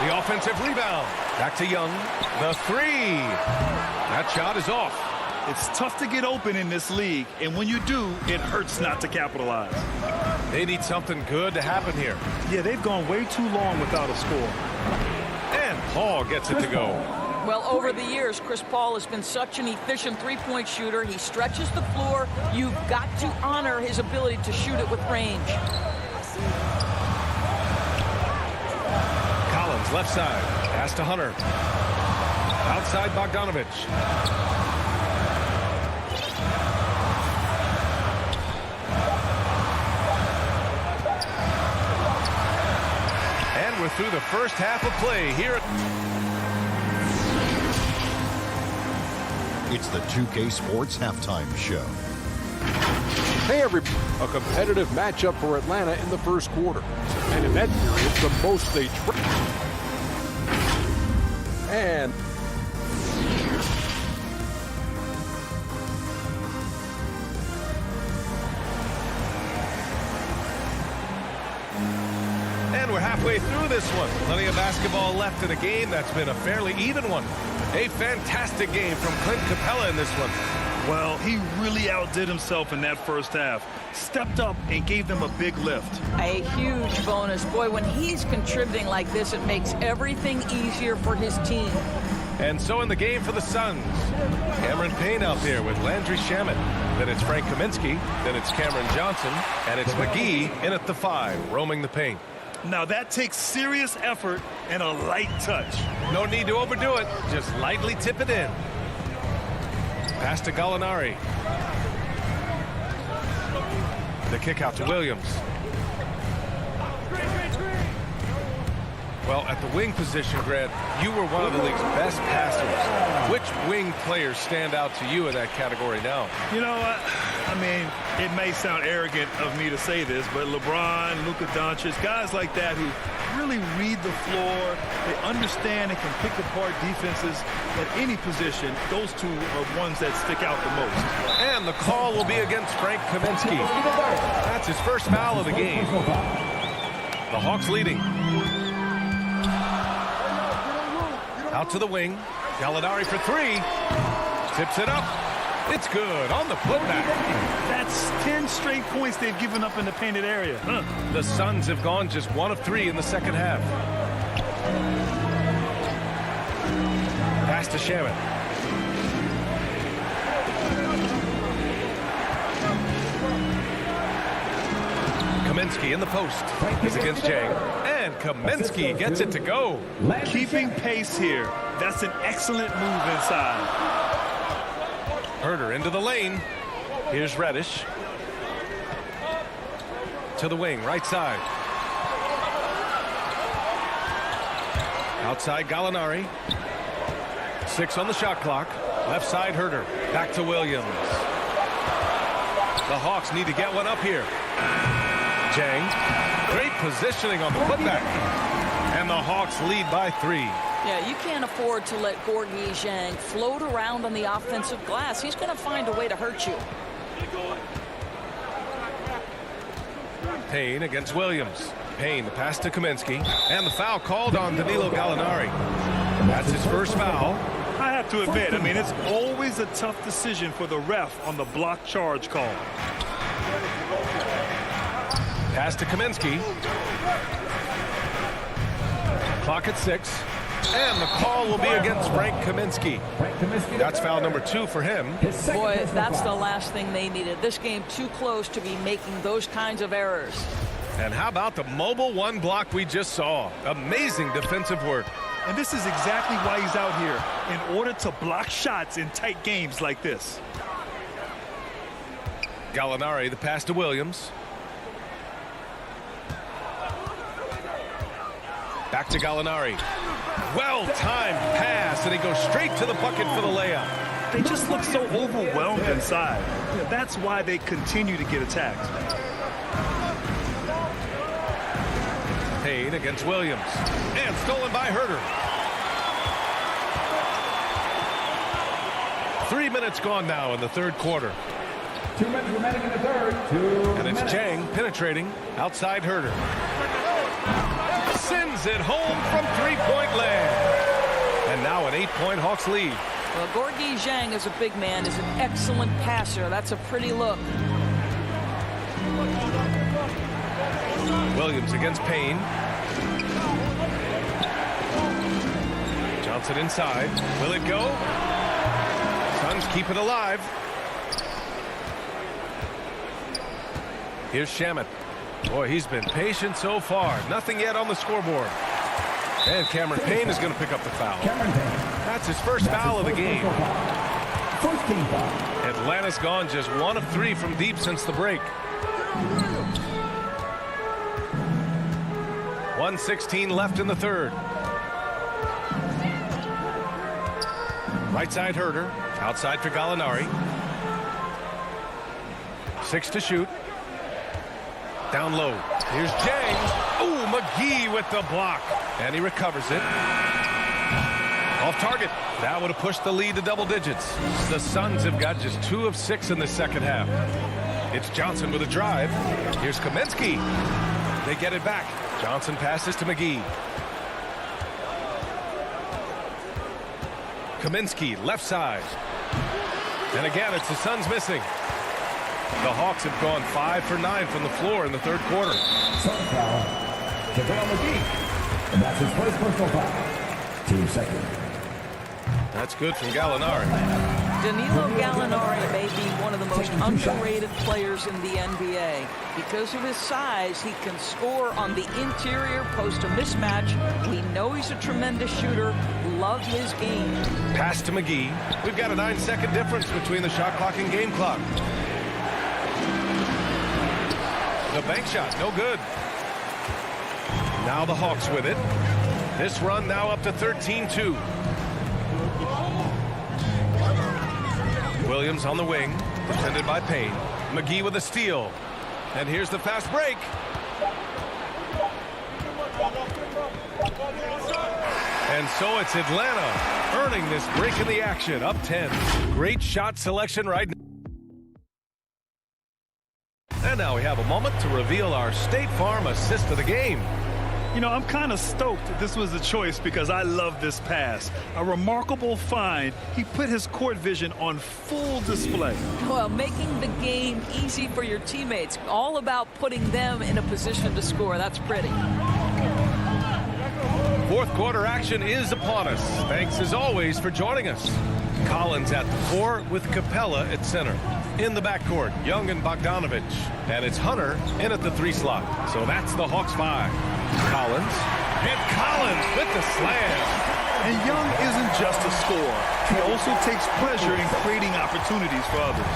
S10: The offensive rebound. Back to Young. The three. That shot is off.
S13: It's tough to get open in this league, and when you do, it hurts not to capitalize.
S10: They need something good to happen here.
S13: Yeah, they've gone way too long without a score.
S10: And Paul gets it to go.
S12: Well, over the years, Chris Paul has been such an efficient three-point shooter. He stretches the floor. You've got to honor his ability to shoot it with range.
S10: Collins, left side. Pass to Hunter. Outside Bogdanovich. And we're through the first half of play here at...
S6: It's the 2K Sports Halftime Show.
S7: Hey, everybody. A competitive matchup for Atlanta in the first quarter. And in that period, the most they and
S10: we're halfway through this one. Plenty of basketball left in a game that's been a fairly even one. A fantastic game from Clint Capella in this one.
S13: Well, he really outdid himself in that first half. Stepped up and gave them a big lift.
S12: A huge bonus. Boy, when he's contributing like this, it makes everything easier for his team.
S10: And so in the game for the Suns, Cameron Payne out there with Landry Shamet. Then it's Frank Kaminsky. Then it's Cameron Johnson. And it's McGee in at the 5, roaming the paint.
S13: Now that takes serious effort and a light touch.
S10: No need to overdo it. Just lightly tip it in. Pass to Gallinari. The kick out to Williams. Well, at the wing position, Grant, you were one of the league's best passers. Which wing players stand out to you in that category now?
S13: You know what? I mean, it may sound arrogant of me to say this, but LeBron, Luka Doncic, guys like that who really read the floor, they understand and can pick apart defenses at any position. Those two are ones that stick out the most.
S10: And the call will be against Frank Kaminsky. That's his first foul of the game. The Hawks leading. Out to the wing. Gallinari for 3. Tips it up. It's good on the putback.
S13: That's 10 straight points they've given up in the painted area.
S10: The Suns have gone just 1 of 3 in the second half. Pass to Shamet. Kaminsky in the post. He's against Jang. And Kaminsky gets it to go.
S13: Keeping pace here. That's an excellent move inside.
S10: Herder into the lane. Here's Reddish. To the wing, right side. Outside Gallinari. 6 on the shot clock. Left side Herder. Back to Williams. The Hawks need to get one up here. Jang. Great positioning on the putback. And the Hawks lead by 3.
S12: Yeah, you can't afford to let Gorgui Dieng float around on the offensive glass. He's going to find a way to hurt you.
S10: Payne against Williams. Payne, the pass to Kaminsky. And the foul called on Danilo Gallinari. That's his first foul.
S13: I have to admit, I mean, it's always a tough decision for the ref on the block charge call.
S10: Pass to Kaminsky. Clock at 6. And the call will be against Frank Kaminsky. That's foul number 2 for him.
S12: Boy, that's the last thing they needed. This game too close to be making those kinds of errors.
S10: And how about the mobile 1 block we just saw? Amazing defensive work.
S13: And this is exactly why he's out here, in order to block shots in tight games like this.
S10: Gallinari, the pass to Williams. Back to Gallinari. Well-timed pass, and he goes straight to the bucket for the layup.
S13: They just look so overwhelmed inside. That's why they continue to get attacked.
S10: Payne against Williams. And stolen by Herder. 3 minutes gone now in the third quarter.
S3: 2 minutes remaining in the third.
S10: And it's Jang penetrating outside Herder. Sends it home from 3-point land. And now an 8-point Hawks lead.
S12: Well, Gorgui Zhang, as a big man, is an excellent passer. That's a pretty look.
S10: Williams against Payne. Johnson inside. Will it go? Suns keep it alive. Here's Shamet. Boy, he's been patient so far. Nothing yet on the scoreboard. And Cameron Payne is going to pick up the foul. That's his first foul of the game. Atlanta's gone just 1 of 3 from deep since the break. 1:16 left in the third. Right side Herder. Outside for Gallinari. 6 to shoot. Down low. Here's Jang. Ooh, McGee with the block. And he recovers it. Off target. That would have pushed the lead to double digits. The Suns have got just 2 of 6 in the second half. It's Johnson with a drive. Here's Kaminsky. They get it back. Johnson passes to McGee. Kaminsky, left side. And again, it's the Suns missing. The Hawks have gone 5 for 9 from the floor in the third quarter.
S3: Second foul, JaVale McGee. And that's his first personal foul. Team second.
S10: That's good from Gallinari.
S12: Danilo Gallinari may be one of the most underrated players in the NBA. Because of his size, he can score on the interior, post a mismatch. We know he's a tremendous shooter. Love his game.
S10: Pass to McGee. We've got a 9-second difference between the shot clock and game clock. The bank shot, no good. Now the Hawks with it. This run now up to 13-2. Williams on the wing, defended by Payne. McGee with a steal. And here's the fast break. And so it's Atlanta earning this break in the action, up 10. Great shot selection right now. And now we have a moment to reveal our State Farm assist of the game.
S13: You know, I'm kind of stoked this was a choice because I love this pass. A remarkable find. He put his court vision on full display.
S12: Well, making the game easy for your teammates. All about putting them in a position to score. That's pretty.
S10: Fourth quarter action is upon us. Thanks as always for joining us. Collins at the 4 with Capella at center. In the backcourt, Young and Bogdanovich. And it's Hunter in at the 3 slot. So that's the Hawks 5. Collins. And Collins with the slam.
S13: And Young isn't just a scorer. He also takes pleasure in creating opportunities for others.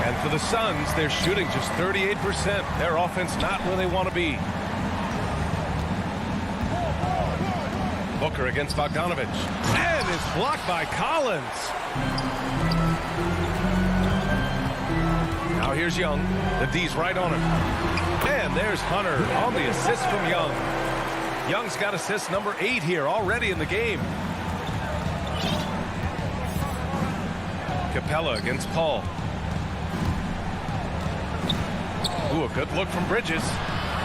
S10: And for the Suns, they're shooting just 38%. Their offense not where they want to be. Booker against Bogdanovich. And it's blocked by Collins. Now here's Young. The D's right on him. And there's Hunter on the assist from Young. Young's got assist number 8 here already in the game. Capella against Paul. Ooh, a good look from Bridges.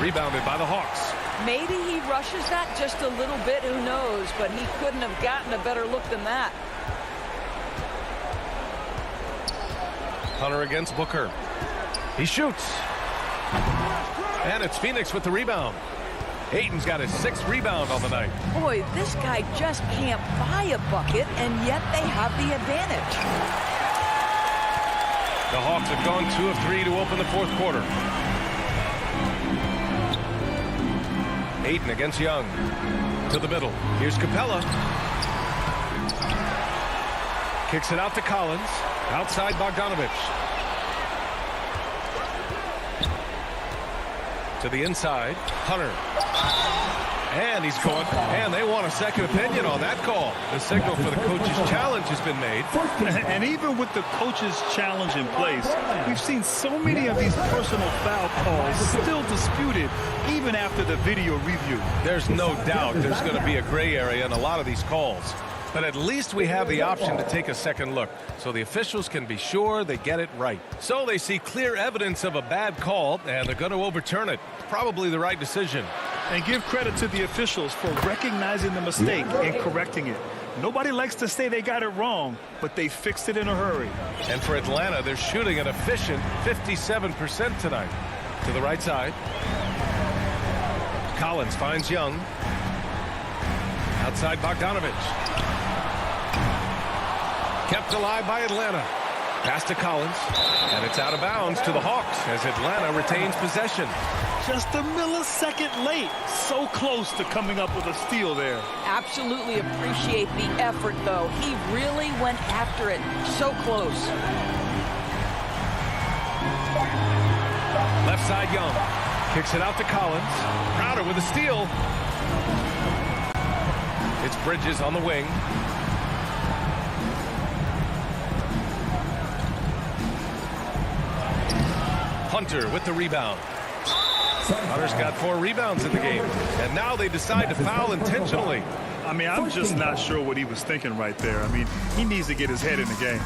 S10: Rebounded by the Hawks.
S12: Maybe he rushes that just a little bit, who knows, but he couldn't have gotten a better look than that.
S10: Hunter against Booker. He shoots. And it's Phoenix with the rebound. Ayton's got his 6th rebound on the night.
S12: Boy, this guy just can't buy a bucket, and yet they have the advantage.
S10: The Hawks have gone 2 of 3 to open the fourth quarter. Ayton against Young. To the middle. Here's Capella. Kicks it out to Collins. Outside Bogdanovich. To the inside. Hunter. And he's going. And they want a second opinion on that call. The signal for the coach's challenge has been made.
S13: And even with the coach's challenge in place, we've seen so many of these personal foul calls still disputed even after the video review.
S10: There's no doubt there's going to be a gray area in a lot of these calls. But at least we have the option to take a second look, so the officials can be sure they get it right. So they see clear evidence of a bad call, and they're going to overturn it. Probably the right decision.
S13: And give credit to the officials for recognizing the mistake and correcting it. Nobody likes to say they got it wrong, but they fixed it in a hurry.
S10: And for Atlanta, they're shooting an efficient 57% tonight. To the right side. Collins finds Young. Outside Bogdanovich. Kept alive by Atlanta. Pass to Collins. And it's out of bounds to the Hawks as Atlanta retains possession.
S13: Just a millisecond late. So close to coming up with a steal there.
S12: Absolutely appreciate the effort, though. He really went after it. So close.
S10: Left side, Young. Kicks it out to Collins. Crowder with a steal. It's Bridges on the wing. Hunter with the rebound. Hunter's got 4 rebounds in the game. And now they decide to foul intentionally.
S13: I mean, I'm just not sure what he was thinking right there. I mean, he needs to get his head in the game.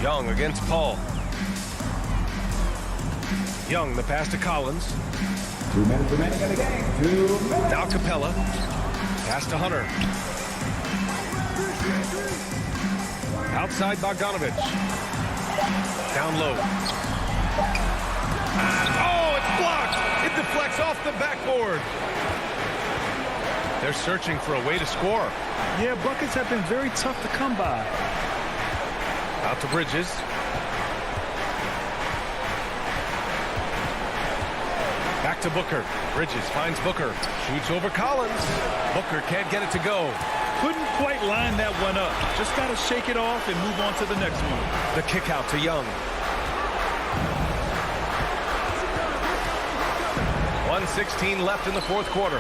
S10: Young against Paul. Young, the pass to Collins.
S3: 2 minutes remaining in the game. 2 minutes.
S10: Now Capella. Pass to Hunter. Outside Bogdanovich. Down low. Oh, it's blocked. It deflects off the backboard. They're searching for a way to score.
S13: Yeah, buckets have been very tough to come by.
S10: Out to Bridges. Back to Booker. Bridges finds Booker. Shoots over Collins. Booker can't get it to go.
S13: Couldn't quite line that one up. Just got to shake it off and move on to the next one.
S10: The kick out to Young. 1:16 left in the fourth quarter.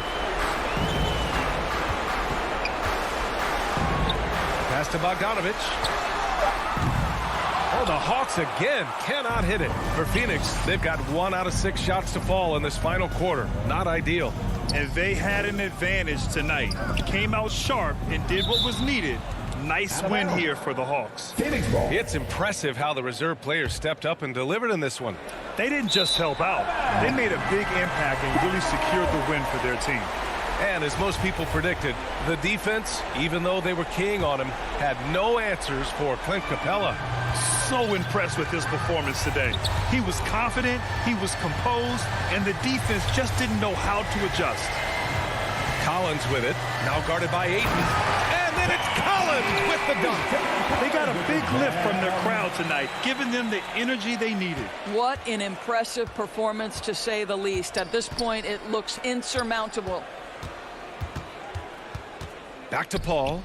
S10: Pass to Bogdanovich. Oh, the Hawks again cannot hit it. For Phoenix, they've got 1 out of 6 shots to fall in this final quarter. Not ideal.
S13: And they had an advantage tonight. Came out sharp and did what was needed. Nice win here for the Hawks.
S10: It's impressive how the reserve players stepped up and delivered in this one.
S13: They didn't just help out. They made a big impact and really secured the win for their team.
S10: And as most people predicted, the defense, even though they were keying on him, had no answers for Clint Capella.
S13: So impressed with his performance today. He was confident, he was composed, and the defense just didn't know how to adjust.
S10: Collins with it, now guarded by Ayton. And then it's Collins with the dunk.
S13: They got a big lift from their crowd tonight, giving them the energy they needed.
S12: What an impressive performance, to say the least. At this point, it looks insurmountable.
S10: Back to Paul.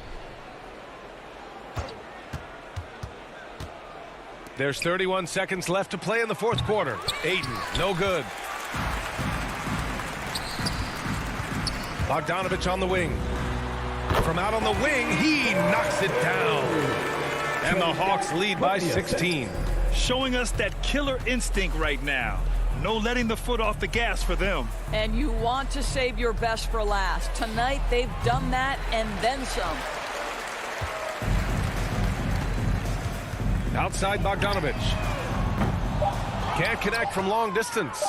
S10: There's 31 seconds left to play in the fourth quarter. Ayton, no good. Bogdanovich on the wing. From out on the wing, he knocks it down. And the Hawks lead by 16.
S13: Showing us that killer instinct right now. No letting the foot off the gas for them.
S12: And you want to save your best for last. Tonight, they've done that and then some.
S10: Outside Bogdanovich. Can't connect from long distance.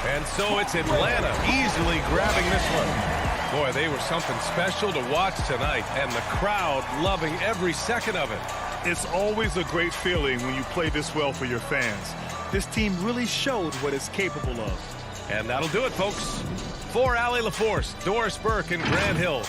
S10: And so it's Atlanta easily grabbing this one. Boy, they were something special to watch tonight, and the crowd loving every second of it.
S13: It's always a great feeling when you play this well for your fans. This team really showed what it's capable of.
S10: And that'll do it, folks. For Allie LaForce, Doris Burke, and Grant Hill.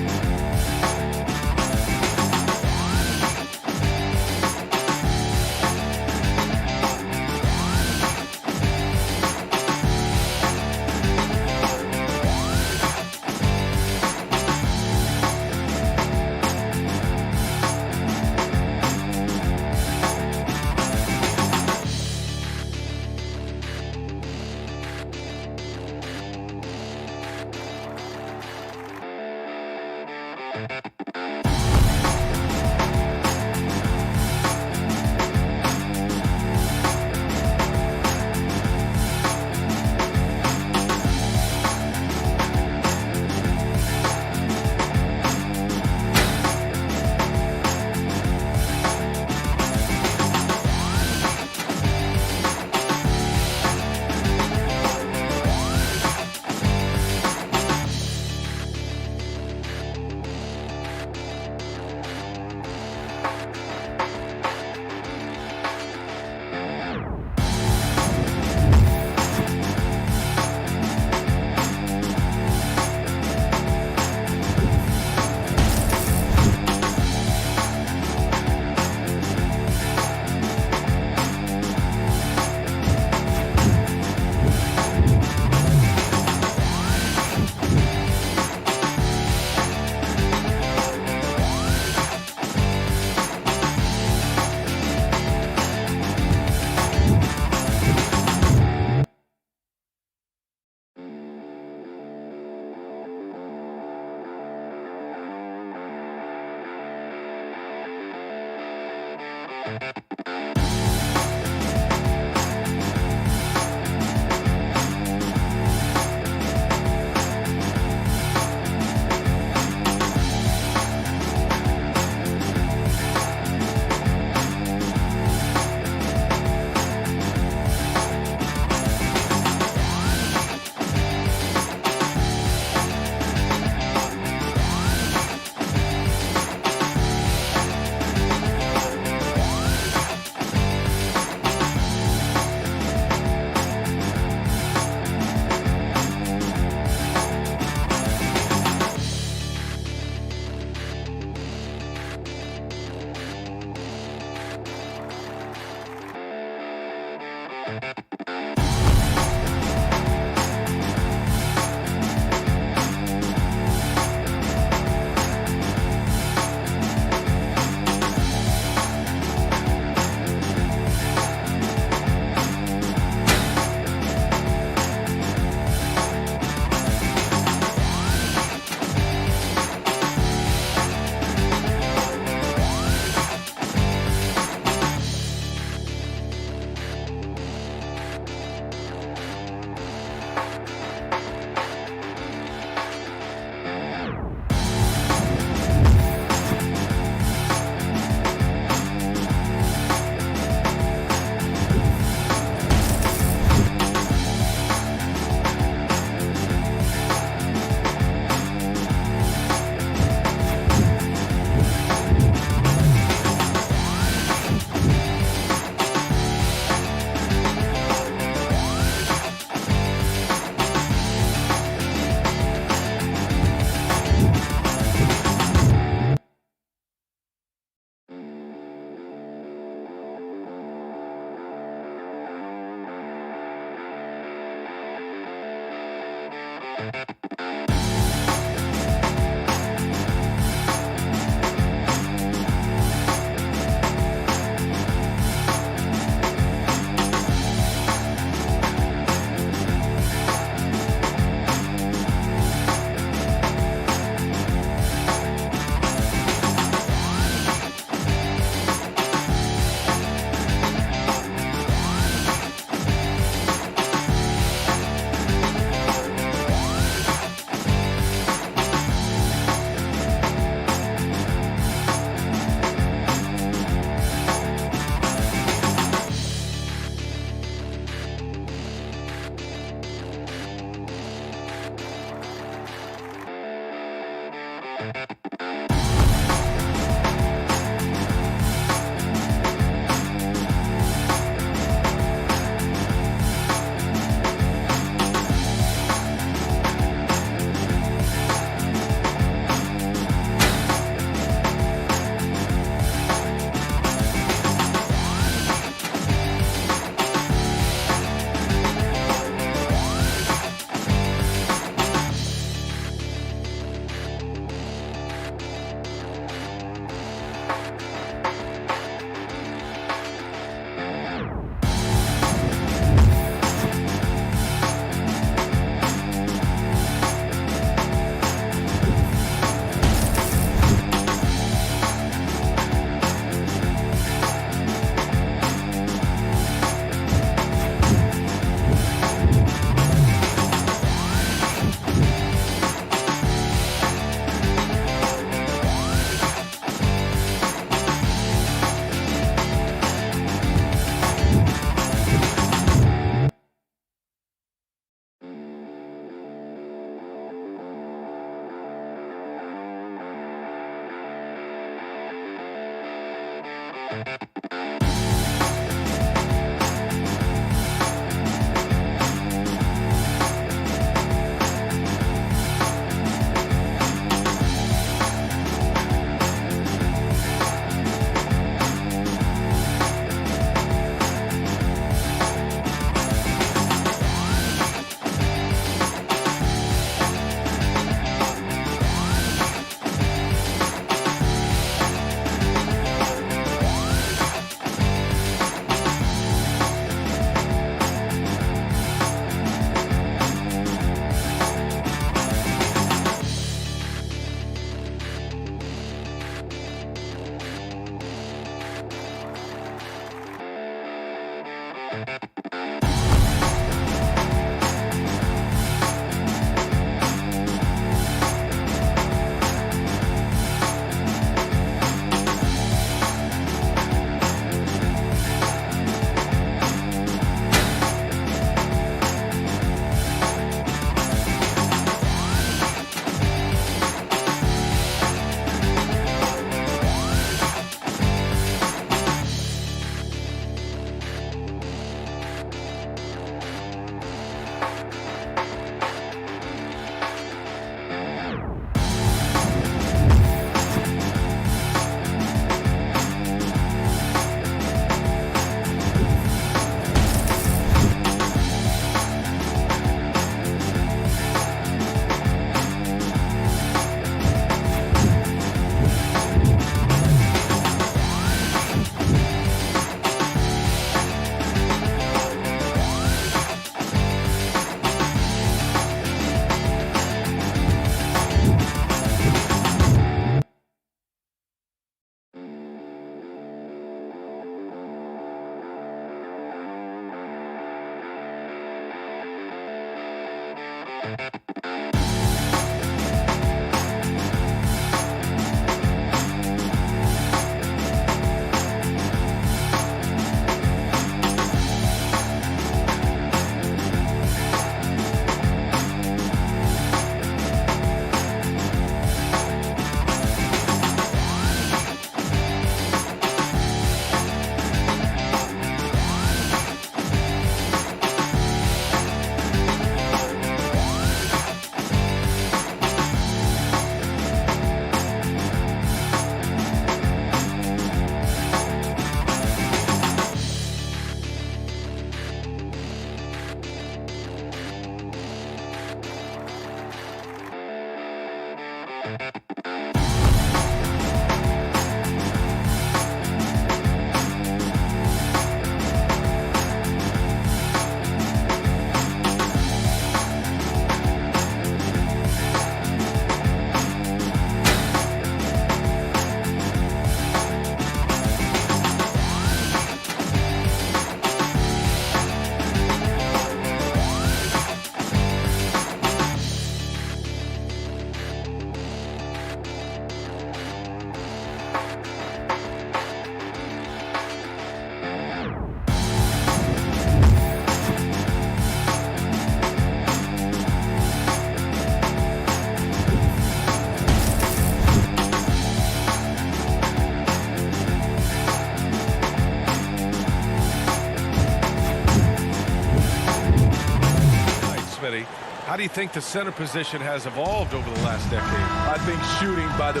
S10: How do you think the center position has evolved over the last decade?
S14: I think shooting by the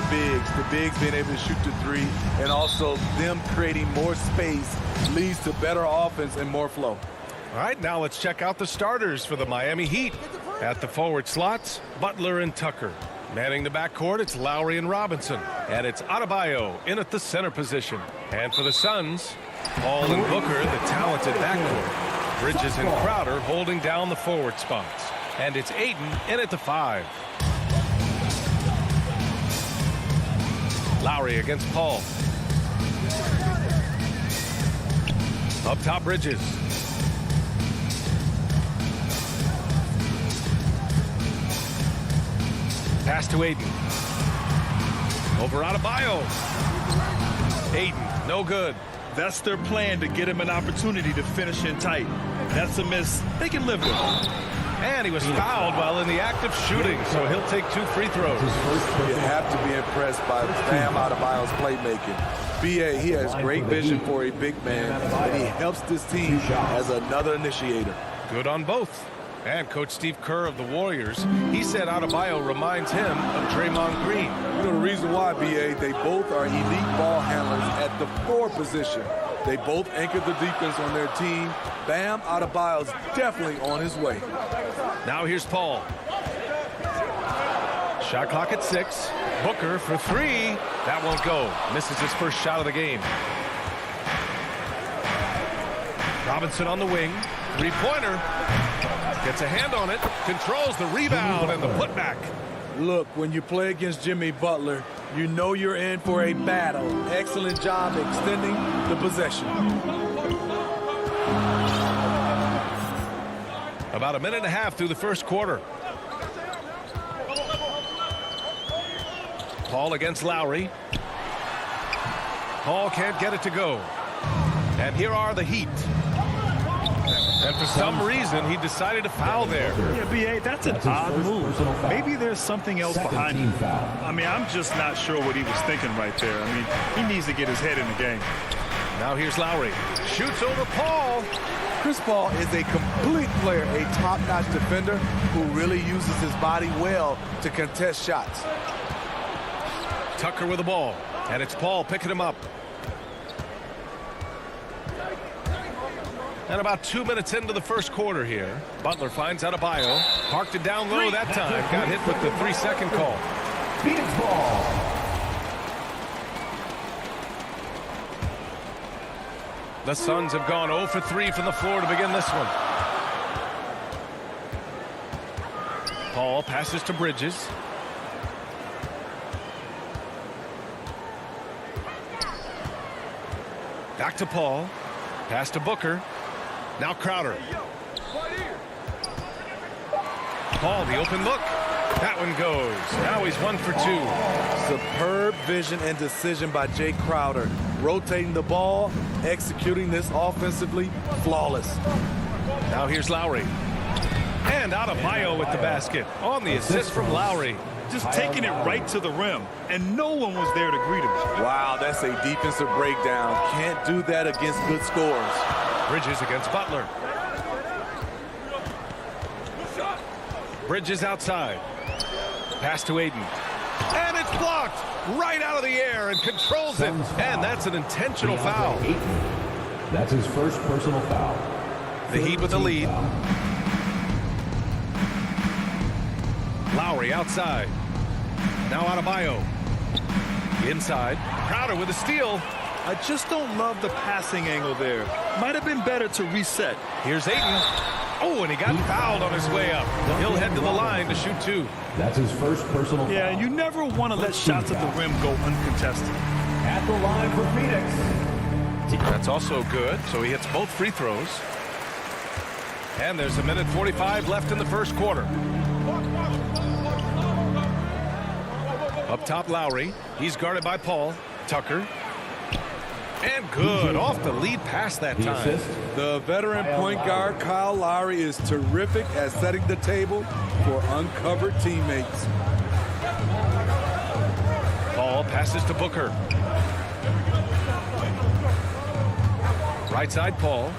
S14: bigs being able to shoot the three, and also them creating more space leads to better offense and more flow.
S10: All right, now let's check out the starters for the Miami Heat. At the forward slots, Butler and Tucker. Manning the backcourt, it's Lowry and Robinson. And it's Adebayo in at the center position. And for the Suns, Paul and Booker, the talented backcourt. Bridges and Crowder holding down the forward spots. And it's Ayton in at the 5. Lowry against Paul. Up top, Bridges. Pass to Ayton. Over Adebayo. Ayton, no good.
S13: That's their plan, to get him an opportunity to finish in tight. That's a miss they can live with.
S10: And he was fouled while in the act of shooting, so he'll take 2 free throws.
S14: You have to be impressed by Bam Adebayo's playmaking. B.A., he has great vision for a big man, and he helps this team as another initiator.
S10: Good on both. And Coach Steve Kerr of the Warriors, he said Adebayo reminds him of Draymond Green.
S14: You know the reason why, B.A., they both are elite ball handlers at the 4 position. They both anchor the defense on their team. Bam Adebayo's definitely on his way.
S10: Now here's Paul. Shot clock at 6. Booker for 3. That won't go. Misses his first shot of the game. Robinson on the wing. 3-pointer. Gets a hand on it. Controls the rebound and the putback.
S14: Look, when you play against Jimmy Butler, you know you're in for a battle. Excellent job extending the possession.
S10: About a minute and a half through the first quarter. Paul against Lowry. Paul can't get it to go. And here are the Heat. And for some reason, he decided to foul there.
S13: Yeah, B.A., that's an odd move. Maybe there's something else behind him. I mean, I'm just not sure what he was thinking right there. I mean, he needs to get his head in the game.
S10: Now here's Lowry. Shoots over Paul.
S14: Chris Paul is a complete player, a top-notch defender who really uses his body well to contest shots.
S10: Tucker with the ball. And it's Paul picking him up. And about 2 minutes into the first quarter here. Butler finds Adebayo. Parked it down low that time. Got hit with the 3-second call.
S3: Phoenix ball.
S10: The Suns have gone 0 for 3 from the floor to begin this one. Paul passes to Bridges. Back to Paul. Pass to Booker. Now Crowder. Paul, the open look. That one goes. Now he's 1 for 2.
S14: Superb vision and decision by Jay Crowder. Rotating the ball, executing this offensively, flawless.
S10: Now here's Lowry. And Adebayo with the basket. On the assist from Lowry.
S13: Just taking it right to the rim, and no one was there to greet him.
S14: Wow, that's a defensive breakdown. Can't do that against good scores.
S10: Bridges against Butler. Bridges outside. Pass to Aiden. And it's blocked right out of the air and controls it. And that's an intentional foul.
S3: That's his first personal foul.
S10: The Heat with the lead. Lowry outside. Now Adebayo. Inside. Crowder with a steal.
S13: I just don't love the passing angle there. Might have been better to reset.
S10: Here's Ayton. Oh, and he got fouled on his way up. He'll head to the line to shoot 2.
S3: That's his first personal foul.
S13: Yeah, and you never want to let shots at the rim go uncontested.
S3: At the line for Phoenix.
S10: That's also good, so he hits both free throws. And there's a minute 45 left in the first quarter. Up top, Lowry. He's guarded by Paul. Tucker. And good. Off the lead pass that time.
S14: The veteran point guard, Kyle Lowry, is terrific at setting the table for uncovered teammates.
S10: Paul passes to Booker. Right side, Paul.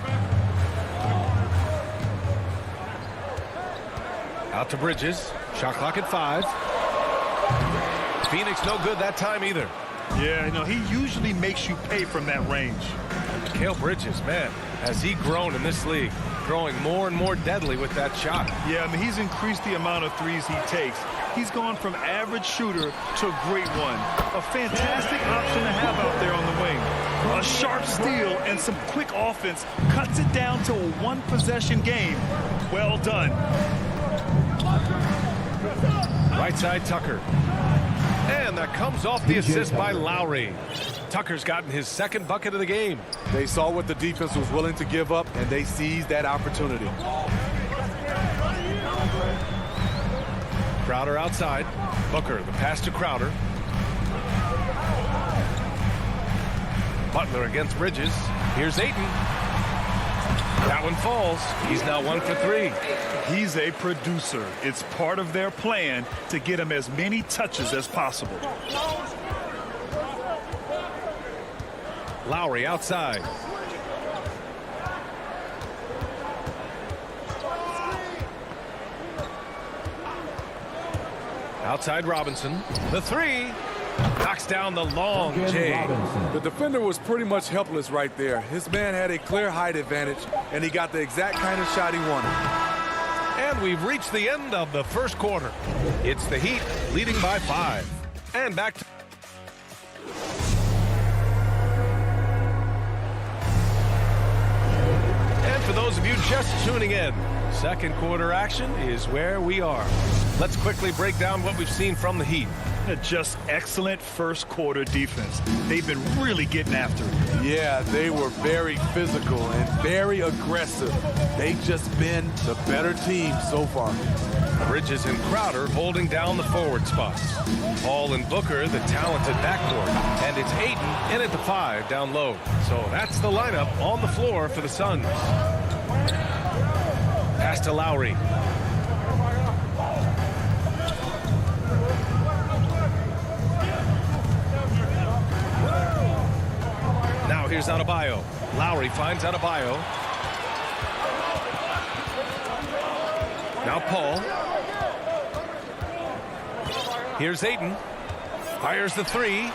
S10: Out to Bridges. Shot clock at 5. Phoenix no good that time either.
S13: Yeah, you know, he usually makes you pay from that range.
S10: Mikal Bridges, man, has he grown in this league, growing more and more deadly with that shot.
S13: Yeah, I mean, he's increased the amount of threes he takes. He's gone from average shooter to a great one. A fantastic option to have out there on the wing. A sharp steal and some quick offense cuts it down to a one-possession game. Well done.
S10: Right side, Tucker. And that comes off the assist by Lowry. Tucker's gotten his second bucket of the game.
S14: They saw what the defense was willing to give up, and they seized that opportunity.
S10: Crowder outside. Booker, the pass to Crowder. Butler against Bridges. Here's Ayton. That one falls. He's now 1 for 3.
S13: He's a producer. It's part of their plan to get him as many touches as possible.
S10: Lowry outside. Outside Robinson. The 3. Knocks down the long J.
S14: The defender was pretty much helpless right there. His man had a clear height advantage, and he got the exact kind of shot he wanted.
S10: And we've reached the end of the first quarter. It's the Heat leading by 5. And back to... And for those of you just tuning in, second quarter action is where we are. Let's quickly break down what we've seen from the Heat.
S13: Just excellent first quarter defense. They've been really getting after it.
S14: Yeah, they were very physical and very aggressive. They've just been the better team so far.
S10: Bridges and Crowder holding down the forward spots. Paul and Booker, the talented backcourt. And it's Ayton in at the 5 down low. So that's the lineup on the floor for the Suns. Pass to Lowry. Now here's Adebayo. Lowry finds Adebayo. Now Paul. Here's Ayton. Fires the 3.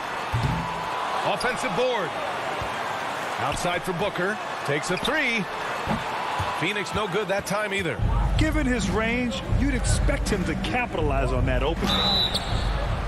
S10: Offensive board. Outside for Booker. Takes a 3. Phoenix no good that time either.
S13: Given his range, you'd expect him to capitalize on that opening.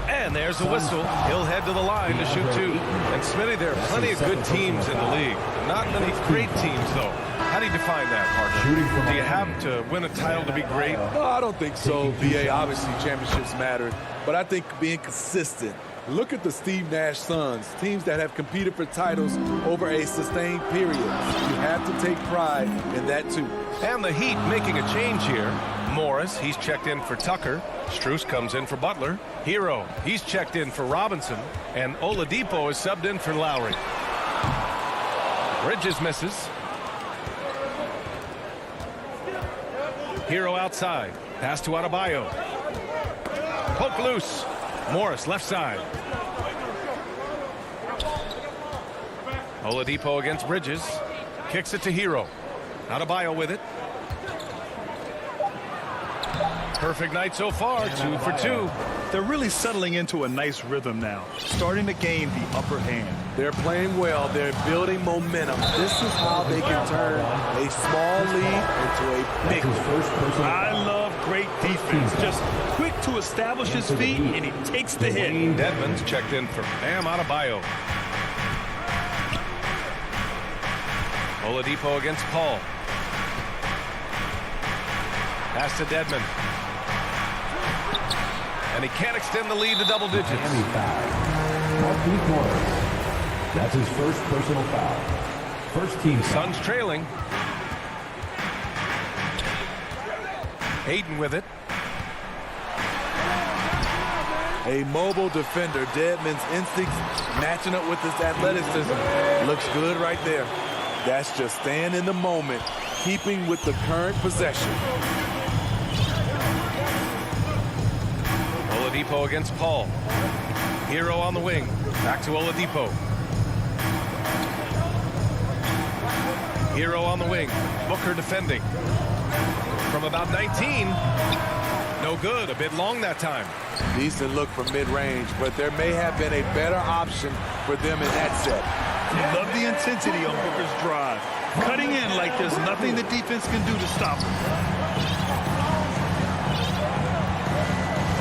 S10: And there's a whistle. He'll head to the line to shoot 2. And Smitty, there are plenty of good teams in the league. Not many great teams, though. How do you define that, partner? Do you have to win a title to be great?
S14: Well, I don't think so, VA. Obviously, championships matter. But I think being consistent. Look at the Steve Nash Suns, teams that have competed for titles over a sustained period. You have to take pride in that, too.
S10: And the Heat making a change here. Morris, he's checked in for Tucker. Strus comes in for Butler. Hero, he's checked in for Robinson. And Oladipo is subbed in for Lowry. Bridges misses. Hero outside. Pass to Adebayo. Poke loose. Morris left side. Oladipo against Bridges. Kicks it to Hero. Adebayo with it. Perfect night so far, 2 for 2.
S13: They're really settling into a nice rhythm now, starting to gain the upper hand.
S14: They're playing well. They're building momentum. This is how they can turn a small lead into a big one.
S13: I love great defense. Just quick to establish his feet, and he takes the hit.
S10: Dedmon's checked in for Bam Adebayo. Oladipo against Paul. Pass to Dedmon. And he can't extend the lead to double digits.
S3: That's his first personal foul. First team
S10: Suns trailing. Ayton with it.
S14: A mobile defender. Dedmon's instincts matching up with his athleticism. Looks good right there. That's just staying in the moment, keeping with the current possession.
S10: Oladipo against Paul. Hero on the wing. Back to Oladipo. Hero on the wing. Booker defending. From about 19. No good. A bit long that time.
S14: Decent look from mid-range, but there may have been a better option for them in that set.
S13: Love the intensity on Booker's drive. Cutting in like there's nothing the defense can do to stop him.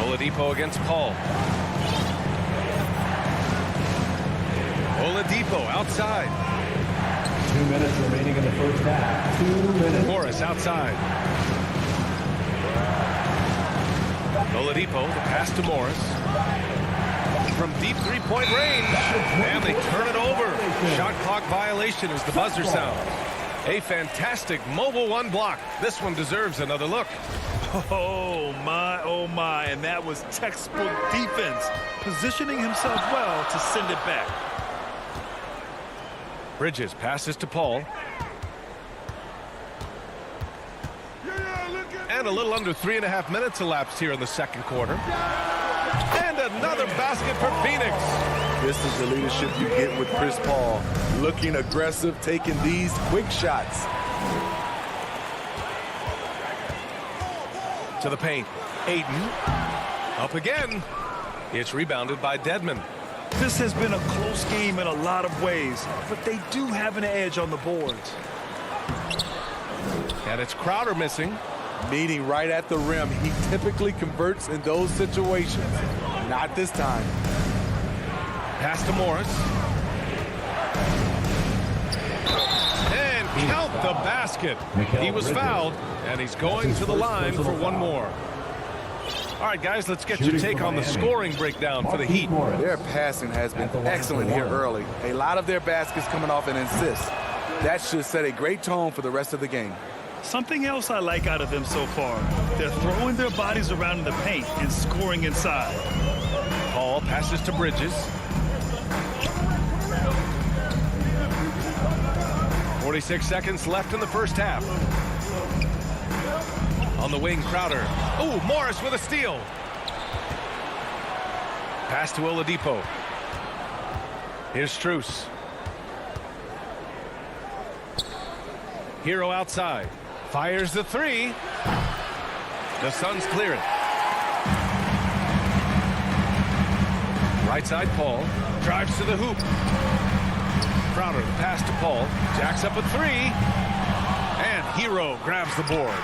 S10: Oladipo against Paul. Oladipo outside.
S3: 2 minutes remaining in the first half. 2 minutes.
S10: Morris outside. Oladipo, the pass to Morris. From deep three-point range. And they turn it over. Shot clock violation as the buzzer sounds. A fantastic mobile one block. This one deserves another look.
S13: Oh my, and that was textbook defense, positioning himself well to send it back.
S10: Bridges passes to Paul. And a little under 3.5 minutes elapsed here in the second quarter. And another basket for Phoenix.
S14: This is the leadership you get with Chris Paul. Looking aggressive, taking these quick shots.
S10: To the paint. Ayton. Up again. It's rebounded by Dedmon.
S13: This has been a close game in a lot of ways, but they do have an edge on the boards.
S10: And it's Crowder missing.
S14: Meeting right at the rim. He typically converts in those situations. Not this time.
S10: Pass to Morris. And count the basket. He was fouled, and he's going to the line for one more. All right, guys, let's get your take on the scoring breakdown for the Heat.
S14: Their passing has been excellent here early. A lot of their baskets coming off an assist. That should set a great tone for the rest of the game.
S13: Something else I like out of them so far, they're throwing their bodies around in the paint and scoring inside.
S10: Paul passes to Bridges. 46 seconds left in the first half. On the wing, Crowder. Oh, Morris with a steal. Pass to Oladipo. Here's Strus. Hero outside. Fires the three. The Suns clear it. Right side, Paul. Drives to the hoop. Crowder, the pass to Paul. Jacks up a three. And Hero grabs the board.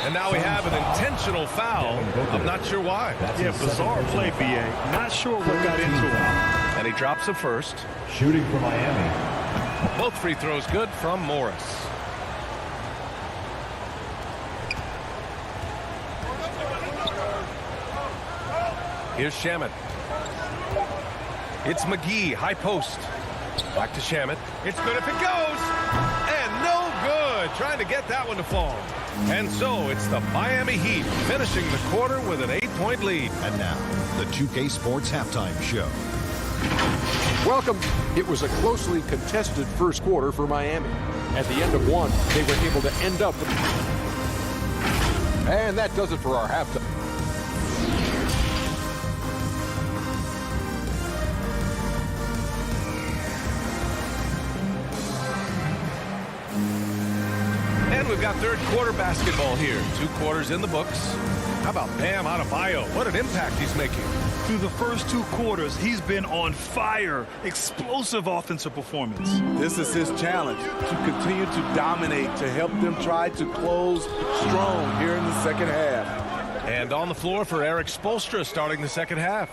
S10: And now we have an intentional foul. I'm not sure why.
S13: Yeah, bizarre play, BA. Not sure what got into him.
S10: And he drops the first.
S3: Shooting for Miami.
S10: Both free throws good from Morris. Here's Shamet. It's McGee, high post. Back to Shamet. It's good if it goes. And no good. Trying to get that one to fall. And so it's the Miami Heat finishing the quarter with an 8-point lead.
S6: And now, the 2K Sports Halftime Show.
S7: Welcome. It was a closely contested first quarter for Miami. At the end of one, they were able to end up with... And that does it for our halftime.
S10: And we've got third quarter basketball here. 2 quarters in the books. How about Bam Adebayo? What an impact he's making.
S13: Through the first 2 quarters, he's been on fire. Explosive offensive performance.
S14: This is his challenge, to continue to dominate, to help them try to close strong here in the second half.
S10: And on the floor for Eric Spoelstra starting the second half.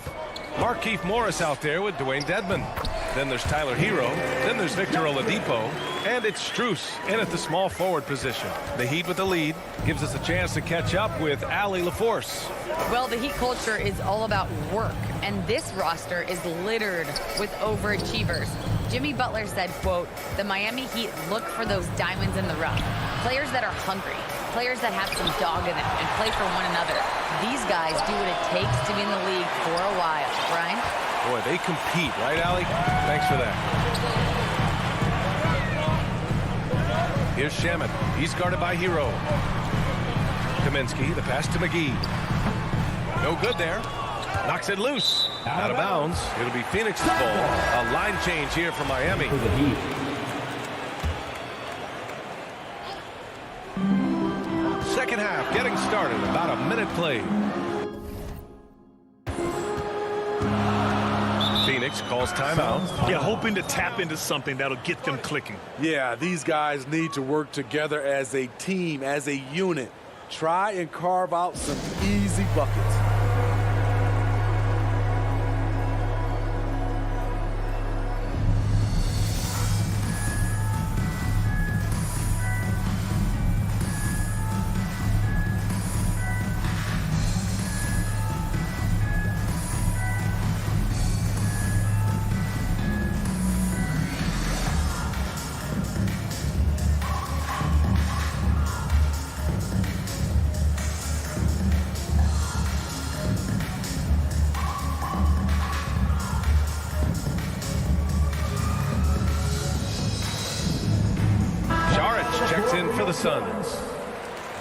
S10: Markieff Morris out there with Dwayne Dedmon. Then there's Tyler Hero. Then there's Victor Oladipo. And it's Strus in at the small forward position. The Heat with the lead gives us a chance to catch up with Allie LaForce.
S11: Well, the Heat culture is all about work, and this roster is littered with overachievers. Jimmy Butler said, quote, "The Miami Heat look for those diamonds in the rough. Players that are hungry, players that have some dog in them and play for one another. These guys do what it takes to be in the league for a while." Brian?
S10: Boy, they compete, right, Allie? Thanks for that. Here's Shamet. He's guarded by Hero. Kaminsky, the pass to McGee. No good there. Knocks it loose. Out of bounds. It'll be Phoenix's ball. A line change here for Miami. Second half getting started. About a minute played. Phoenix calls timeout.
S13: Yeah, hoping to tap into something that'll get them clicking.
S14: Yeah, these guys need to work together as a team, as a unit. Try and carve out some easy buckets.
S10: Checks in for the Suns.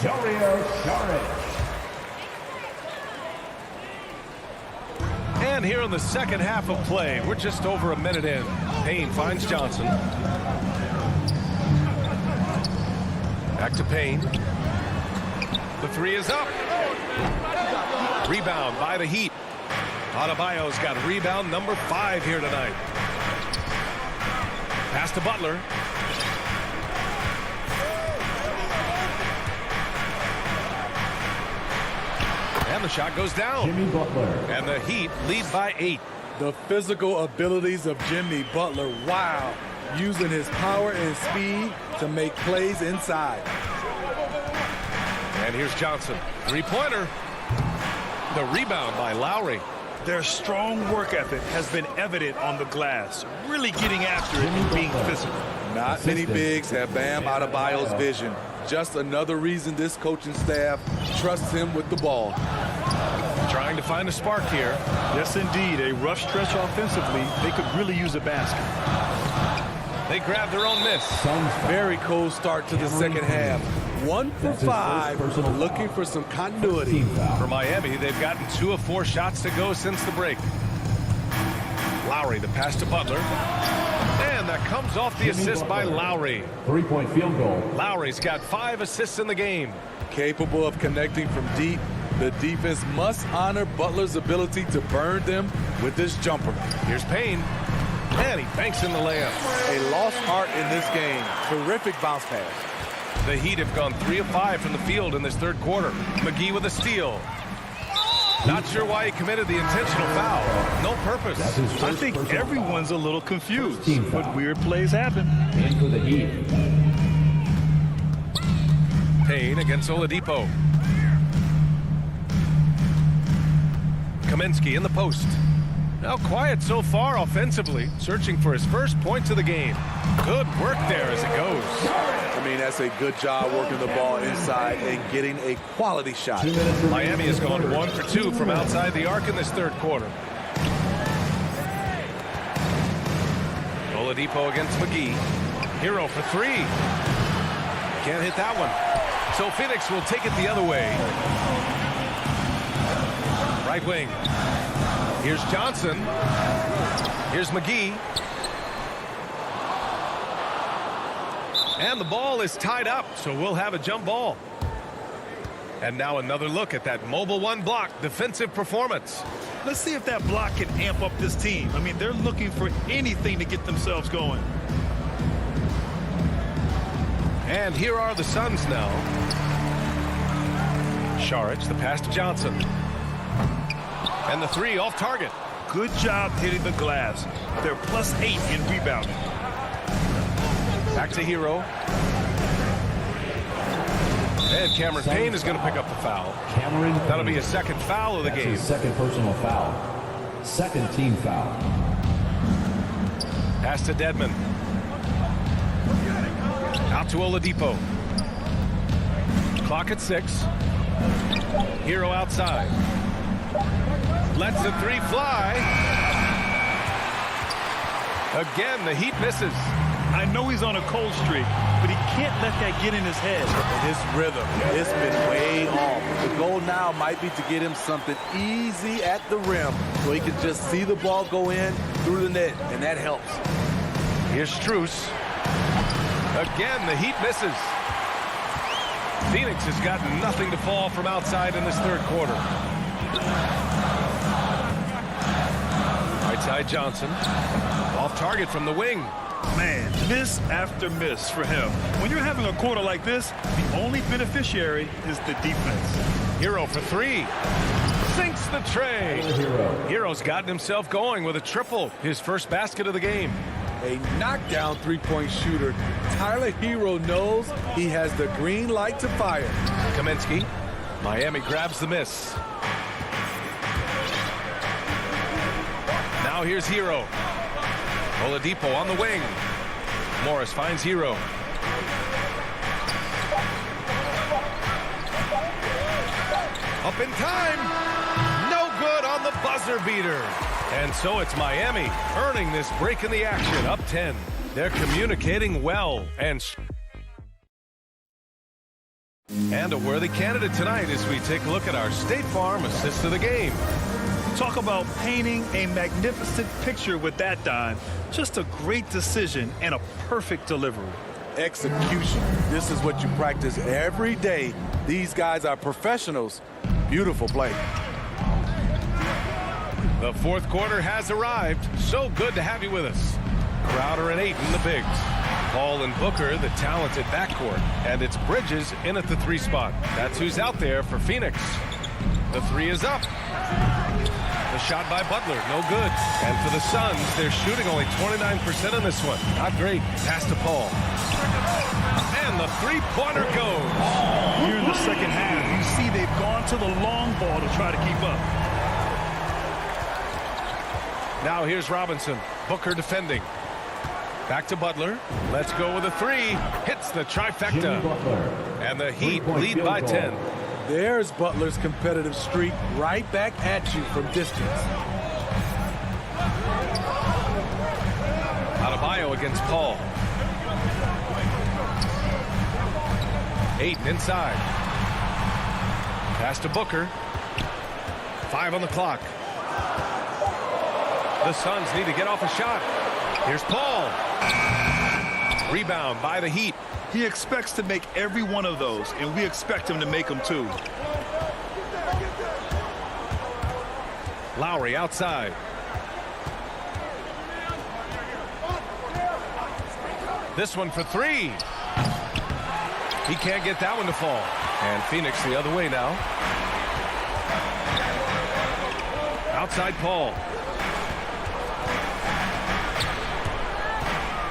S3: Dario Saric.
S10: And here in the second half of play, we're just over a minute in. Payne finds Johnson. Back to Payne. The three is up. Rebound by the Heat. Adebayo's got rebound number 5 here tonight. Pass to Butler. And the shot goes down.
S3: Jimmy Butler.
S10: And the Heat lead by 8.
S14: The physical abilities of Jimmy Butler, wow. Using his power and speed to make plays inside.
S10: And here's Johnson. Three-pointer. The rebound by Lowry.
S13: Their strong work ethic has been evident on the glass, really getting after it and being physical.
S14: Not many bigs have Bam Adebayo's vision. Just another reason this coaching staff trusts him with the ball.
S10: Trying to find a spark here.
S13: Yes, indeed. A rough stretch offensively. They could really use a basket.
S10: They grab their own miss.
S14: Very cold start to the second half. 1 for 5, looking for some continuity.
S10: For Miami, they've gotten 2 of 4 shots to go since the break. Lowry, the pass to Butler. And that comes off the assist by Lowry.
S3: 3-point field goal.
S10: Lowry's got 5 assists in the game.
S14: Capable of connecting from deep, the defense must honor Butler's ability to burn them with this jumper.
S10: Here's Payne. And he banks in the layup.
S14: A lost art in this game. Terrific bounce pass.
S10: The Heat have gone 3 of 5 from the field in this third quarter. McGee with a steal. Not sure why he committed the intentional foul. No purpose.
S13: I think everyone's a little confused, but weird plays happen.
S3: And for the Heat.
S10: Payne against Oladipo. Kaminsky in the post. Now quiet so far offensively, searching for his first points of the game. Good work there as it goes.
S14: I mean, that's a good job working the ball inside and getting a quality shot.
S10: Miami has gone 1 for 2 from outside the arc in this third quarter. Oladipo against McGee. Hero for 3. Can't hit that one. So Phoenix will take it the other way. Right wing. Here's Johnson. Here's McGee. And the ball is tied up, so we'll have a jump ball. And now another look at that mobile 1 block defensive performance.
S13: Let's see if that block can amp up this team. I mean, they're looking for anything to get themselves going.
S10: And here are the Suns now. Saric, the pass to Johnson. And the 3 off target.
S13: Good job hitting the glass. They're +8 in rebounding.
S10: Back to Hero. And Cameron Payne is going to pick up the foul. That'll be a second foul of the game.
S3: Second personal foul. Second team foul.
S10: Pass to Dedmon. Out to Oladipo. Clock at 6. Hero outside. Lets the 3 fly. Again, the Heat misses.
S13: I know he's on a cold streak, but he can't let that get in his head.
S14: His rhythm, it's been way off. The goal now might be to get him something easy at the rim so he can just see the ball go in through the net, and that helps.
S10: Here's Strus. Again, the Heat misses. Phoenix has got nothing to fall from outside in this third quarter. Right side Johnson. Off target from the wing.
S13: Man, miss after miss for him. When you're having a quarter like this, the only beneficiary is the defense.
S10: Hero for 3. Sinks the tray. Hero's gotten himself going with a triple. His first basket of the game.
S14: A knockdown three-point shooter. Tyler Hero knows he has the green light to fire.
S10: Kaminsky. Miami grabs the miss. Now here's Hero. Oladipo on the wing. Morris finds Hero. Up in time. No good on the buzzer beater. And so it's Miami earning this break in the action, up 10. They're communicating well and And a worthy candidate tonight as we take a look at our State Farm assist of the game.
S13: Talk about painting a magnificent picture with that, Don. Just a great decision and a perfect delivery.
S14: Execution. This is what you practice every day. These guys are professionals. Beautiful play.
S10: The fourth quarter has arrived. So good to have you with us. Crowder and Ayton, the bigs. Paul and Booker, the talented backcourt. And it's Bridges in at the 3 spot. That's who's out there for Phoenix. The 3 is up. The shot by Butler, no good. And for the Suns, they're shooting only 29% on this one. Not great. Pass to Paul. And the 3-pointer goes.
S13: Here in the second half, you see they've gone to the long ball to try to keep up.
S10: Now here's Robinson. Booker defending. Back to Butler. Let's go with a 3. Hits the trifecta. And the Heat lead by 10.
S14: There's Butler's competitive streak right back at you from distance.
S10: Adebayo against Paul. Ayton inside. Pass to Booker. 5 on the clock. The Suns need to get off a shot. Here's Paul. Rebound by the Heat.
S13: He expects to make every one of those, and we expect him to make them too.
S10: Lowry outside. This one for 3. He can't get that one to fall. And Phoenix the other way now. Outside Paul.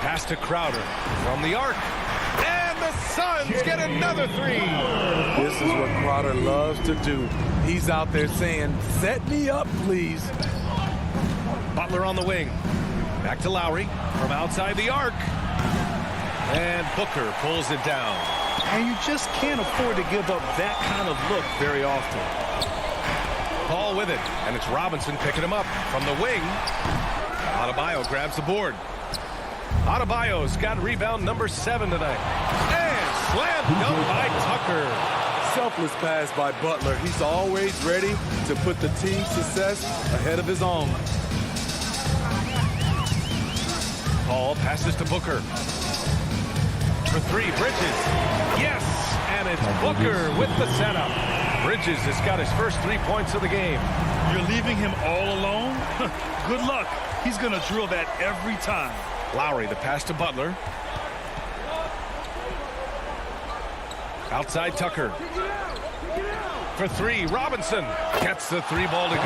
S10: Pass to Crowder from the arc. And the Suns get another 3.
S14: This is what Crowder loves to do. He's out there saying, set me up, please.
S10: Butler on the wing. Back to Lowry from outside the arc. And Booker pulls it down.
S13: And you just can't afford to give up that kind of look very often.
S10: Paul with it. And it's Robinson picking him up from the wing. Adebayo grabs the board. Adebayo's got rebound number 7 tonight. And slam dunk by Tucker.
S14: Selfless pass by Butler. He's always ready to put the team's success ahead of his own.
S10: Paul passes to Booker. For 3, Bridges. Yes! And it's Booker with the setup. Bridges has got his first 3 points of the game.
S13: You're leaving him all alone? Good luck. He's going to drill that every time.
S10: Lowry, the pass to Butler. Outside Tucker. For 3, Robinson gets the 3 ball to go.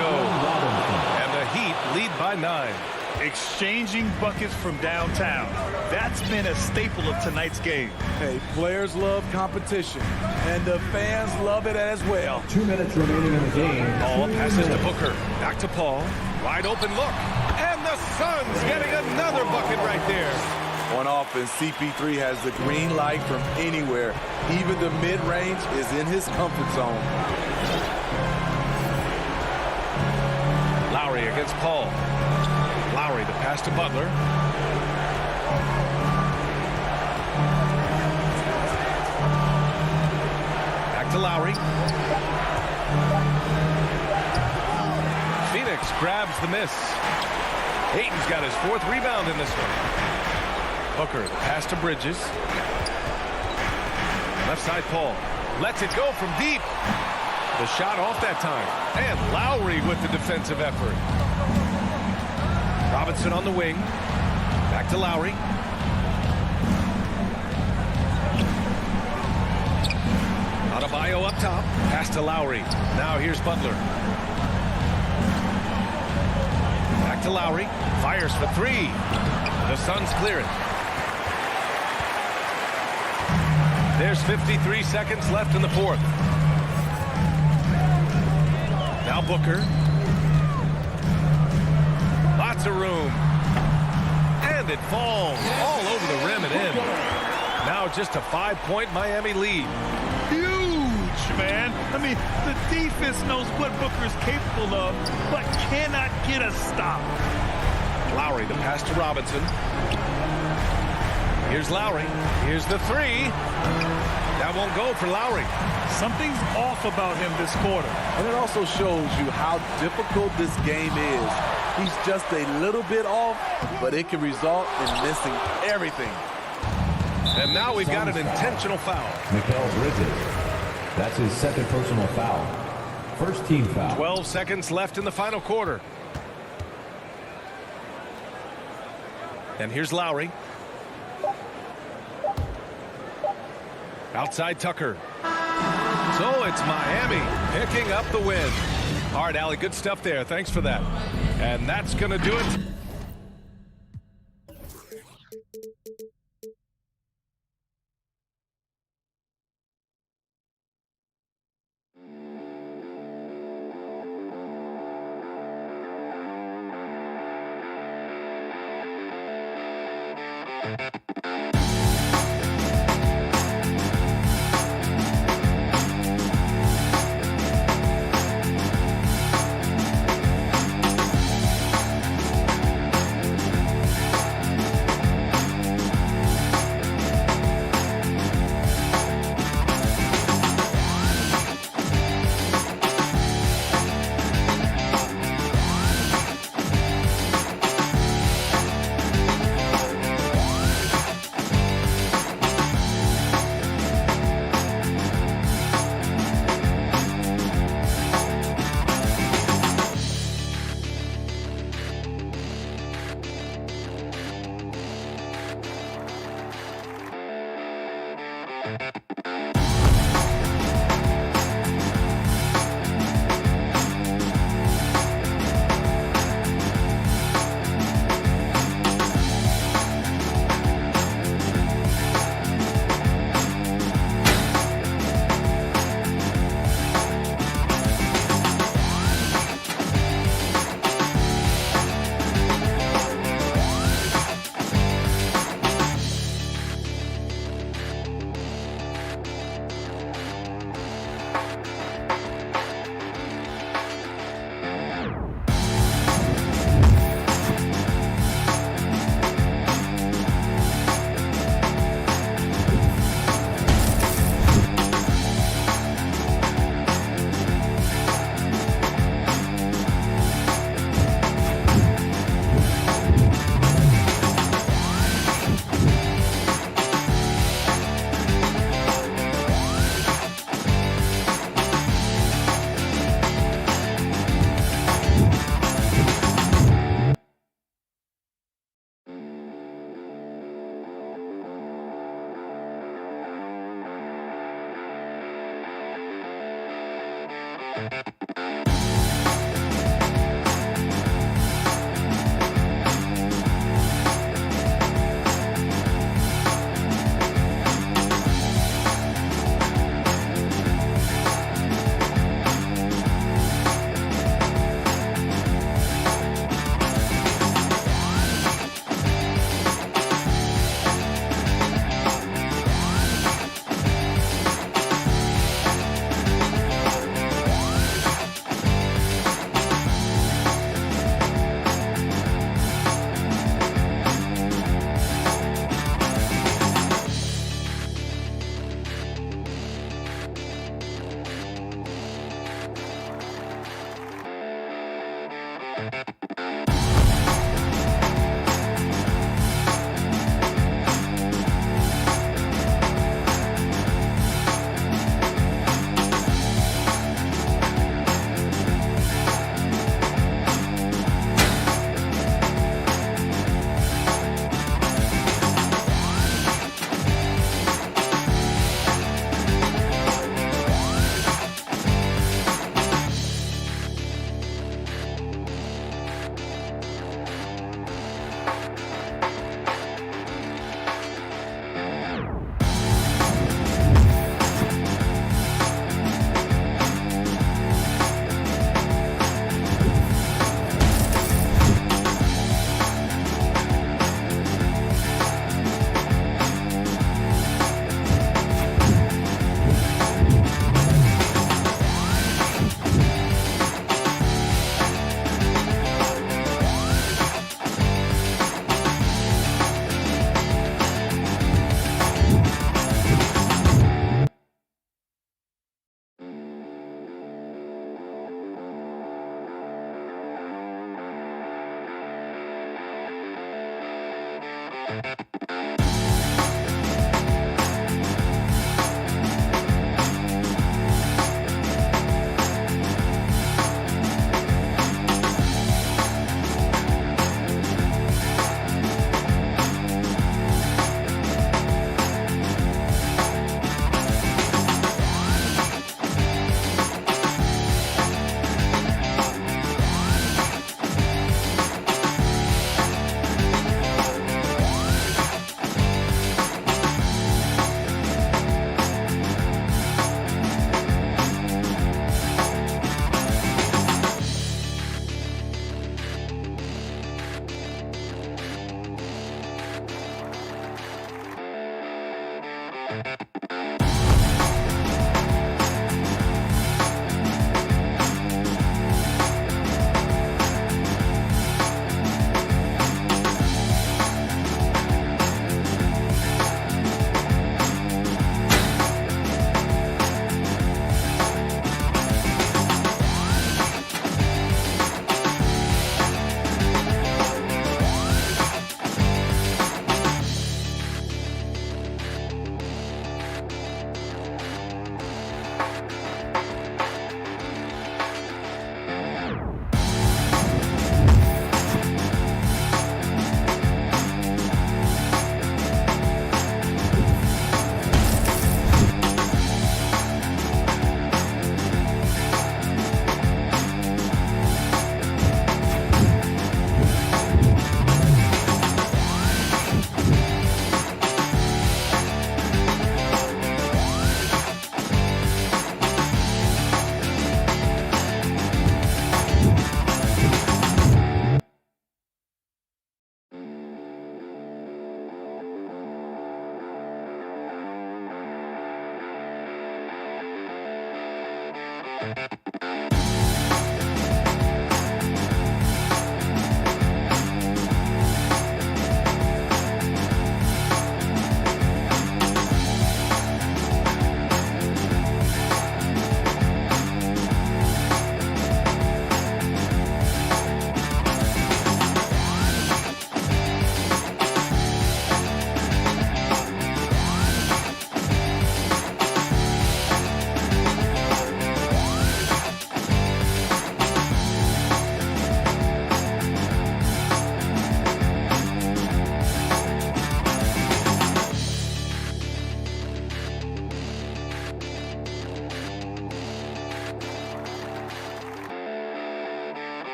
S10: And the Heat lead by 9.
S13: Exchanging buckets from downtown. That's been a staple of tonight's game.
S14: Hey, players love competition, and the fans love it as well.
S3: 2 minutes remaining in the game.
S10: Paul passes to Booker. Back to Paul. Wide open look. And the Suns getting another bucket right there.
S14: On offense, CP3 has the green light from anywhere. Even the mid-range is in his comfort zone.
S10: Lowry against Paul. Lowry, the pass to Butler. Back to Lowry. Phoenix grabs the miss. Ayton's got his 4th rebound in this one. Booker, the pass to Bridges. Left side Paul. Lets it go from deep. The shot off that time. And Lowry with the defensive effort. Robinson on the wing. Back to Lowry. Adebayo up top. Pass to Lowry. Now here's Butler. Back to Lowry. Fires for 3. The Suns clear it. There's 53 seconds left in the 4th. Now Booker. Lots of room. And it falls all over the rim and in. Now just a 5-point Miami lead.
S13: Huge, man. I mean, the defense knows what Booker's capable of, but cannot get a stop.
S10: Lowry, the pass to Robinson. Here's Lowry. Here's the three. That won't go for Lowry.
S13: Something's off about him this quarter.
S14: And it also shows you how difficult this game is. He's just a little bit off, but it can result in missing everything.
S10: And now we've got an intentional foul.
S3: Mikal Bridges. That's his second personal foul. First team foul.
S10: 12 seconds left in the final quarter. And here's Lowry. Outside Tucker. So it's Miami picking up the win. All right, Allie, good stuff there. Thanks for that. And that's going to do it.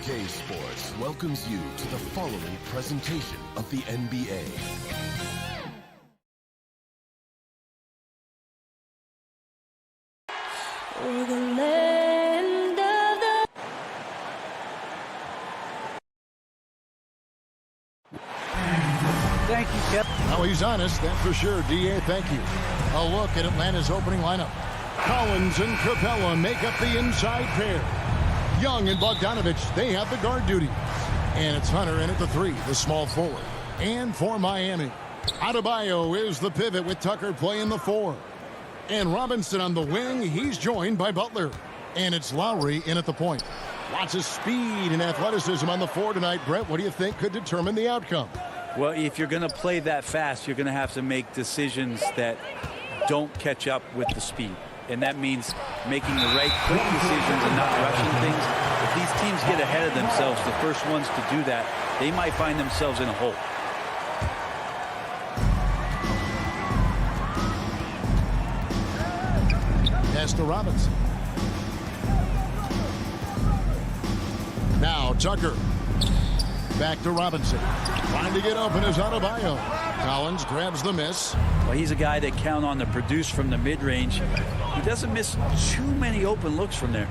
S9: 2K Sports welcomes you to the following presentation of the NBA.
S8: Thank you, Kep.
S1: Now he's honest, that's for sure. D.A., thank you. A look at Atlanta's opening lineup. Collins and Capella make up the inside pair. Young and Bogdanovich, they have the guard duties. And it's Hunter in at the 3, the small forward. And for Miami, Adebayo is the pivot with Tucker playing the 4. And Robinson on the wing, he's joined by Butler. And it's Lowry in at the point. Lots of speed and athleticism on the 4 tonight. Brett, what do you think could determine the outcome?
S4: Well, if you're going to play that fast, you're going to have to make decisions that don't catch up with the speed. And that means making the right quick decisions and not rushing things. If these teams get ahead of themselves, the first ones to do that, they might find themselves in a hole.
S1: Pass to Robinson. Now Tucker. Back to Robinson. Trying to get open is Adebayo. Collins grabs the miss.
S4: Well, he's a guy that count on to produce from the mid-range. He doesn't miss too many open looks from there.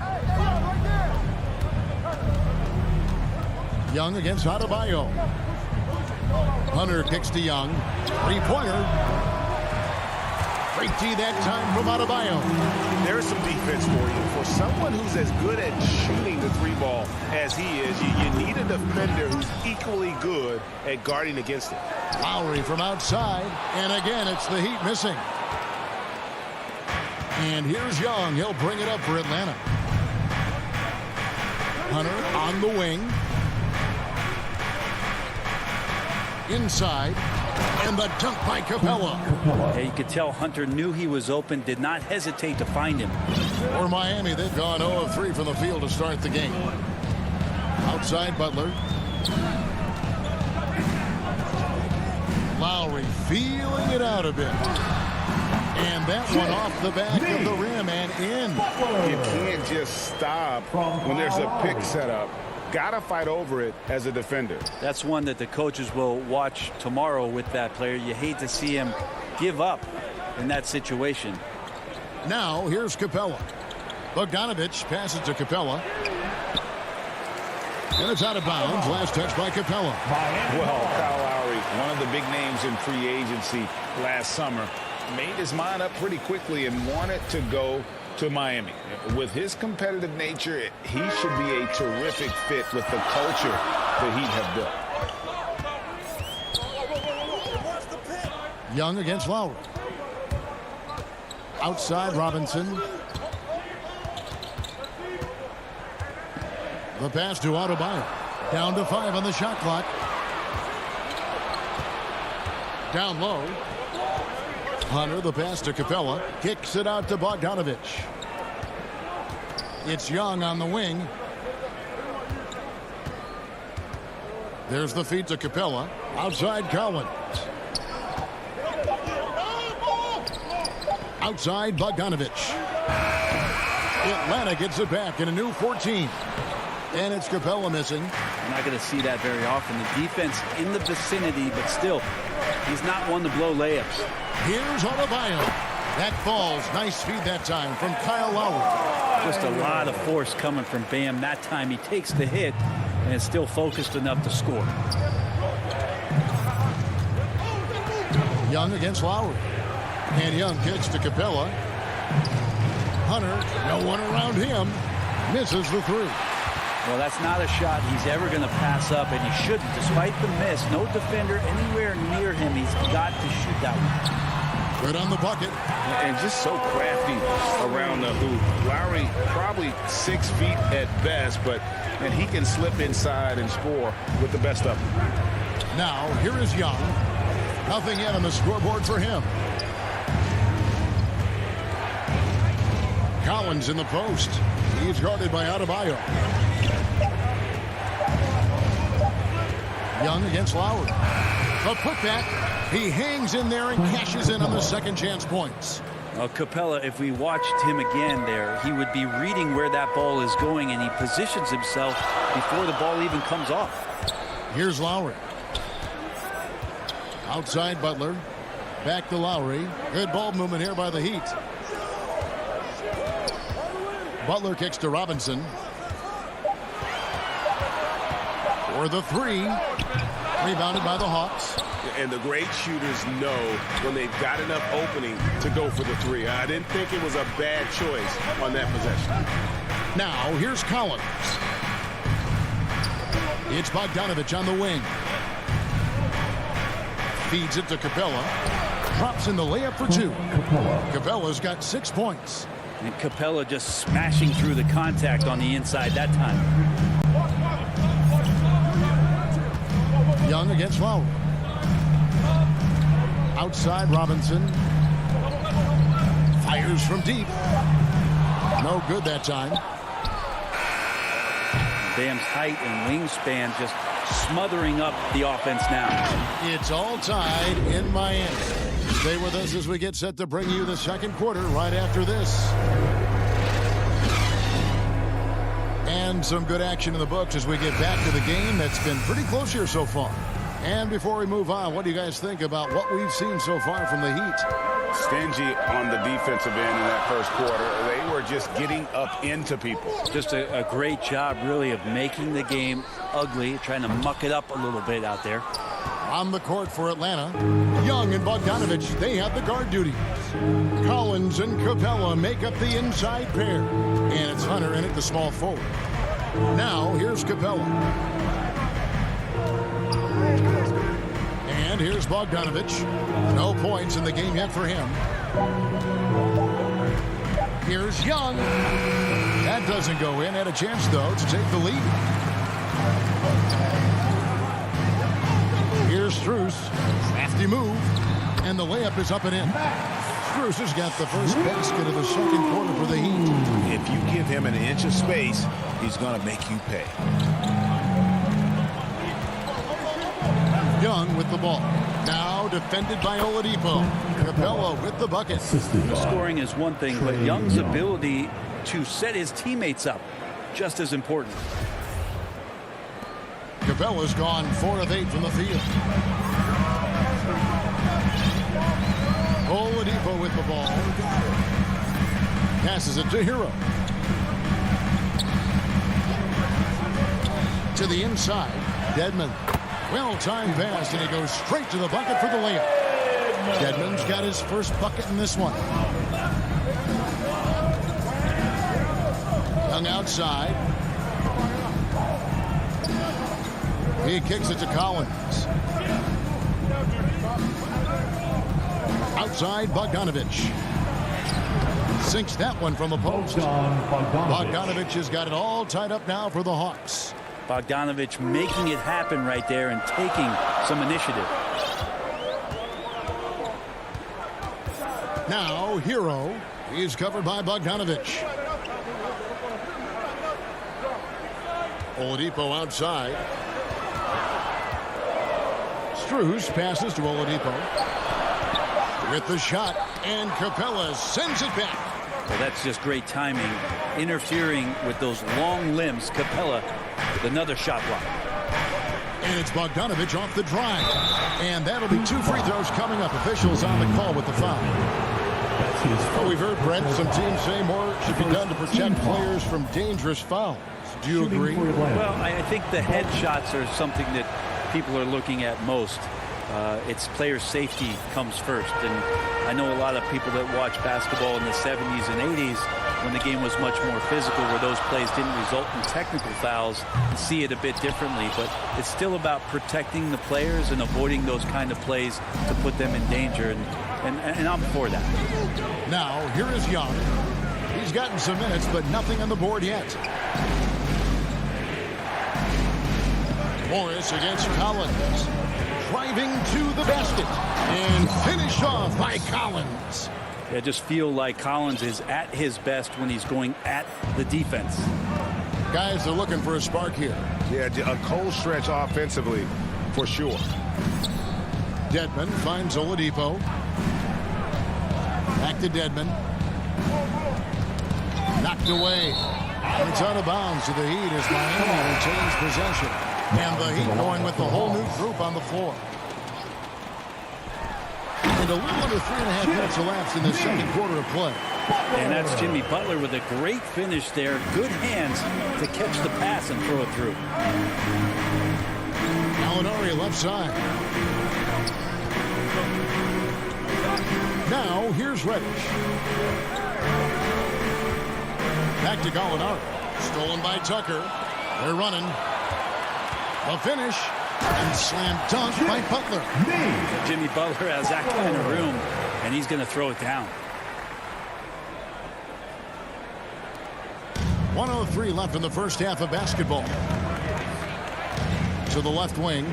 S1: Young against Adebayo. Hunter kicks to Young. Three-pointer. Great D that time from Adebayo.
S2: There's some defense for you. For someone who's as good at shooting the 3-ball as he is, you need a defender who's equally good at guarding against it.
S1: Lowry from outside, and again it's the Heat missing. And here's Young. He'll bring it up for Atlanta. Hunter on the wing. Inside. And the dunk by Capella.
S4: Yeah, you could tell Hunter knew he was open, did not hesitate to find him.
S1: For Miami, they've gone 0 of 3 from the field to start the game. Outside Butler. Lowry feeling it out a bit. And that one off the back of the rim and in.
S2: You can't just stop when there's a pick set up. Gotta fight over it as a defender.
S4: That's one that the coaches will watch tomorrow with that player. You hate to see him give up in that situation.
S1: Now here's Capella. Bogdanovich passes to Capella. And it's out of bounds. Last touch by Capella.
S2: Well, Kyle Lowry, one of the big names in free agency last summer, made his mind up pretty quickly and wanted to go to Miami. With his competitive nature, he should be a terrific fit with the culture the Heat have built.
S1: Young against Lowry. Outside Robinson. The pass to Adebayo. Down to 5 on the shot clock. Down low. Hunter, the pass to Capella. Kicks it out to Bogdanovich. It's Young on the wing. There's the feed to Capella. Outside Collins. Outside Bogdanovich. Atlanta gets it back in a new 14. And it's Capella missing.
S4: You're not going to see that very often. The defense in the vicinity, but still, he's not one to blow layups.
S1: Here's Adebayo. That falls. Nice feed that time from Kyle Lowry.
S4: Just a lot of force coming from Bam. That time he takes the hit and is still focused enough to score.
S1: Young against Lowry. And Young kicks to Capella. Hunter, no one around him. Misses the 3.
S4: Well, that's not a shot he's ever going to pass up, and he shouldn't. Despite the miss, no defender anywhere near him. He's got to shoot that one.
S1: Good on the bucket.
S2: And just so crafty around the hoop. Lowry probably 6 feet at best, and he can slip inside and score with the best of them.
S1: Now, here is Young. Nothing yet on the scoreboard for him. Collins in the post. He's guarded by Adebayo. Young against Lowry. A putback. He hangs in there and cashes in on the second chance points.
S4: Capella, if we watched him again there, he would be reading where that ball is going, and he positions himself before the ball even comes off.
S1: Here's Lowry. Outside Butler. Back to Lowry. Good ball movement here by the Heat. Butler kicks to Robinson. For the three. Rebounded by the Hawks.
S2: And the great shooters know when they've got enough opening to go for the three. I didn't think it was a bad choice on that possession.
S1: Now, here's Collins. It's Bogdanovich on the wing. Feeds it to Capella. Drops in the layup for two. Capella's got 6 points.
S4: And Capella just smashing through the contact on the inside that time.
S1: Young against Lowry. Outside Robinson. Fires from deep. No good that time.
S4: Bam's height and wingspan just smothering up the offense now.
S1: It's all tied in Miami. Stay with us as we get set to bring you the second quarter right after this. And some good action in the books as we get back to the game that's been pretty close here so far. And before we move on, what do you guys think about what we've seen so far from the Heat?
S2: Stingy on the defensive end in that first quarter. They were just getting up into people.
S4: Just a great job, really, of making the game ugly, trying to muck it up a little bit out there.
S1: On the court for Atlanta, Young and Bogdanovich, they have the guard duties. Collins and Capella make up the inside pair. And it's Hunter in at the small forward. Now, here's Capella. And here's Bogdanovich. No points in the game yet for him. Here's Young. That doesn't go in. Had a chance, though, to take the lead. Here's Strus. Crafty move. And the layup is up and in. Strus has got the first basket of the second quarter for the Heat.
S2: If you give him an inch of space, he's going to make you pay.
S1: Young with the ball. Now defended by Oladipo. Capella with the bucket.
S4: Scoring is one thing, but Young's ability to set his teammates up, just as important.
S1: Capella's gone 4 of 8 from the field. Oladipo with the ball. Passes it to Hero. To the inside. Dedmon. Well-timed pass, and he goes straight to the bucket for the layup. Dedmon's got his first bucket in this one. Young outside. He kicks it to Collins. Outside, Bogdanovich. Sinks that one from the post. Bogdanovich has got it all tied up now for the Hawks.
S4: Bogdanovich making it happen right there and taking some initiative.
S1: Now, Hero. He's covered by Bogdanovich. Oladipo outside. Strus passes to Oladipo. With the shot, and Capella sends it back.
S4: Well, that's just great timing. Interfering with those long limbs. Capella with another shot block.
S1: And it's Bogdanovich off the drive. And that'll be 2 free throws coming up. Officials on the call with the foul. Well, we've heard, Brett, some teams say more should be done to protect players from dangerous fouls. Do you agree?
S4: Well, I think the head shots are something that people are looking at most. It's player safety comes first. And I know a lot of people that watch basketball in the 70s and 80s when the game was much more physical, where those plays didn't result in technical fouls, and see it a bit differently. But it's still about protecting the players and avoiding those kind of plays to put them in danger. And I'm for that.
S1: Now, here is Young. He's gotten some minutes, but nothing on the board yet. Morris against Collins. Driving to the basket. And finished off by Collins.
S4: I just feel like Collins is at his best when he's going at the defense.
S1: Guys are looking for a spark here.
S2: Yeah, a cold stretch offensively, for sure.
S1: Dedmon finds Oladipo. Back to Dedmon. Knocked away. And it's out of bounds to the Heat as Miami retains possession. And the Heat going with the whole new group on the floor. And a little under 3.5 minutes elapsed in the second quarter of play.
S4: And that's Jimmy Butler with a great finish there. Good hands to catch the pass and throw it through.
S1: Gallinari left side. Now here's Reddish. Back to Gallinari. Stolen by Tucker. They're running. A finish. And slam dunk by Butler.
S4: Jimmy Butler has that kind of room, and he's going to throw it down.
S1: 1:03 left in the first half of basketball. To the left wing.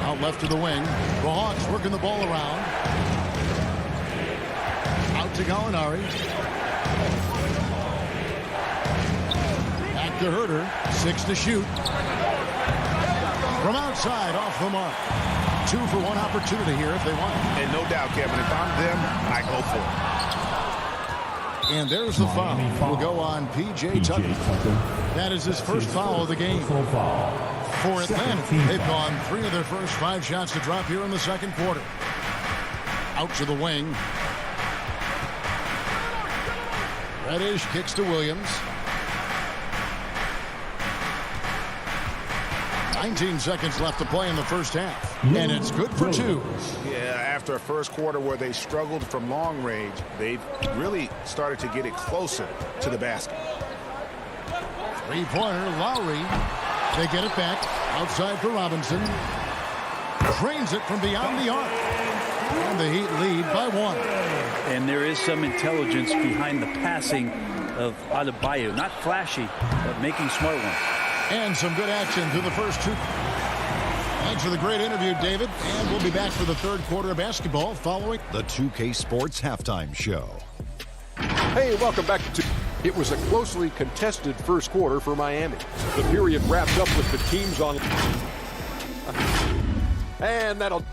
S1: Out left to the wing. The Hawks working the ball around. Out to Gallinari. Back to Herter. 6 to shoot. From outside, off the mark. 2 for 1 opportunity here if they want it.
S2: And no doubt, Kevin, if I'm them, I go for it.
S1: And there's the foul. Will go on P.J. Tucker. That is his first foul of the game. For Atlanta, they've gone 3 of their first 5 shots to drop here in the second quarter. Out to the wing. Reddish kicks to Williams. 19 seconds left to play in the first half. And it's good for 2.
S2: Yeah, after a first quarter where they struggled from long range, they've really started to get it closer to the basket.
S1: 3-pointer, Lowry. They get it back. Outside for Robinson. Trains it from beyond the arc. And the Heat lead by 1.
S4: And there is some intelligence behind the passing of Adebayo. Not flashy, but making smart ones.
S1: And some good action through the first 2. Thanks for the great interview, David. And we'll be back for the third quarter of basketball following
S6: the 2K Sports Halftime Show.
S7: Hey, welcome back to... It was a closely contested first quarter for Miami. The period wrapped up with the teams on... And that'll...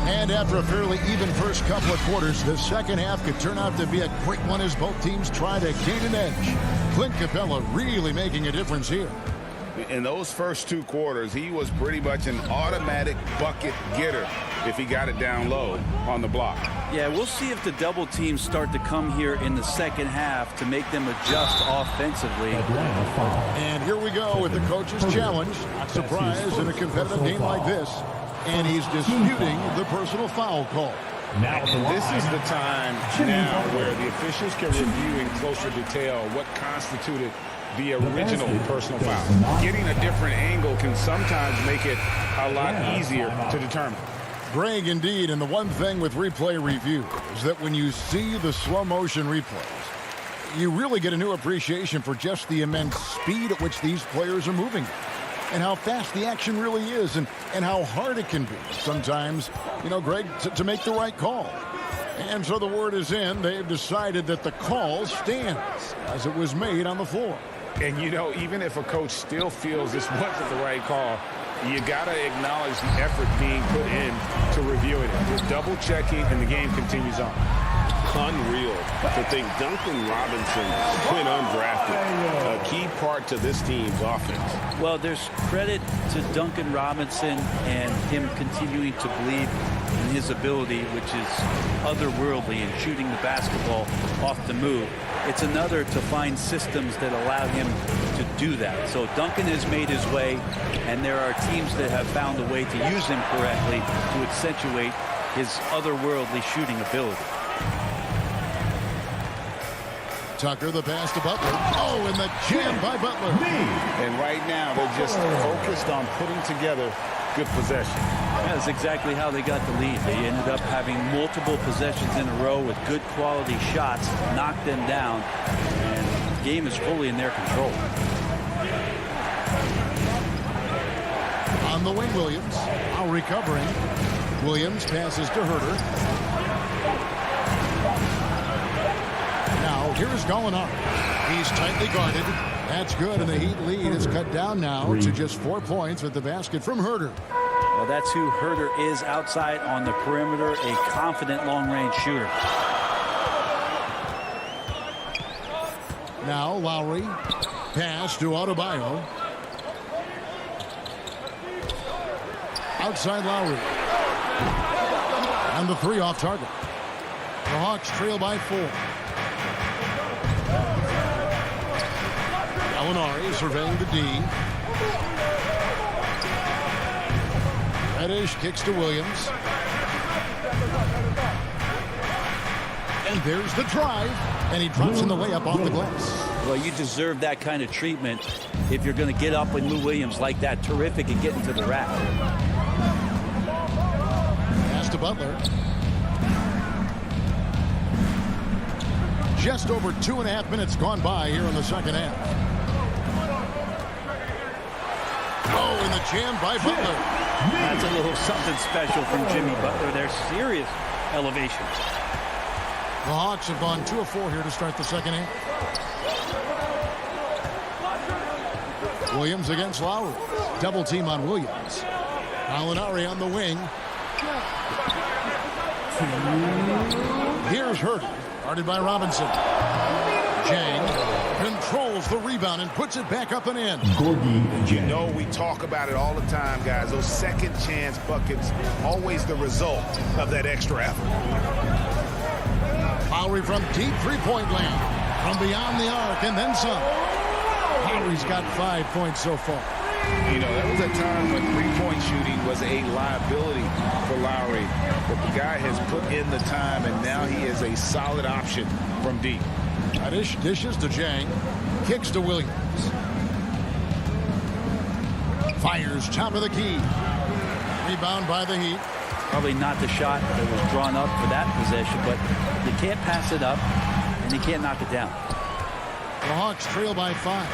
S1: And after a fairly even first couple of quarters, the second half could turn out to be a quick one as both teams try to gain an edge. Clint Capella really making a difference here.
S2: In those first 2 quarters, he was pretty much an automatic bucket getter if he got it down low on the block.
S4: Yeah, we'll see if the double teams start to come here in the second half to make them adjust offensively.
S1: And here we go with the coach's challenge. Not surprised in a competitive game like this. And he's disputing the personal foul call.
S2: And this is the time now where the officials can review in closer detail what constituted the original personal foul. Getting a different angle can sometimes make it a lot easier to determine.
S1: Greg, indeed, and the one thing with replay review is that when you see the slow motion replays, you really get a new appreciation for just the immense speed at which these players are moving and how fast the action really is and how hard it can be sometimes, you know, Greg, to make the right call. And so the word is in. They've decided that the call stands as it was made on the floor.
S2: And, you know, even if a coach still feels this wasn't the right call, you got to acknowledge the effort being put in to reviewing it. Just double checking, and the game continues on.
S5: Unreal to think Duncan Robinson went undrafted. A key part to this team's offense.
S4: Well, there's credit to Duncan Robinson and him continuing to believe in his ability, which is otherworldly in shooting the basketball off the move. It's another to find systems that allow him to do that. So Duncan has made his way, and there are teams that have found a way to use him correctly to accentuate his otherworldly shooting ability.
S1: Tucker, the pass to Butler. Oh, and the jam by Butler.
S2: And right now, they're just focused on putting together good possession.
S4: That's exactly how they got the lead. They ended up having multiple possessions in a row with good quality shots, knocked them down, and the game is fully in their control.
S1: On the wing, Williams. Now recovering. Williams passes to Herter. Now, here's Gallinari. He's tightly guarded. That's good, and the Heat lead is cut down now to just 4 points at the basket from Herter.
S4: Well, that's who Herter is outside on the perimeter, a confident long-range shooter.
S1: Now Lowry, pass to Adebayo. Outside Lowry. And the 3 off target. The Hawks trail by 4. Gallinari surveying the D. Reddish kicks to Williams. And there's the drive. And he drops in the layup off the glass.
S4: Well, you deserve that kind of treatment if you're going to get up with Lou Williams like that. Terrific at getting to the rack.
S1: Pass to Butler. Just over 2.5 minutes gone by here in the second half. Oh, and the jam by Butler.
S4: That's a little something special from Jimmy Butler. They're serious elevation.
S1: The Hawks have gone 2 of 4 here to start the second half. Williams against Lowry. Double team on Williams. Gallinari on the wing. Here's Herter. Guarded by Robinson. Jang controls the rebound and puts it back up and in.
S2: You know, we talk about it all the time, guys. Those second chance buckets, always the result of that extra effort.
S1: Lowry from deep three-point land. From beyond the arc and then some. Lowry's got 5 points so far.
S2: You know, there was a time when three-point shooting was a liability for Lowry. But the guy has put in the time, and now he is a solid option from deep.
S1: Reddish dishes to Jang. Kicks to Williams. Fires top of the key. Rebound by the Heat.
S4: Probably not the shot that was drawn up for that possession, but you can't pass it up, and you can't knock it down.
S1: The Hawks trail by 5.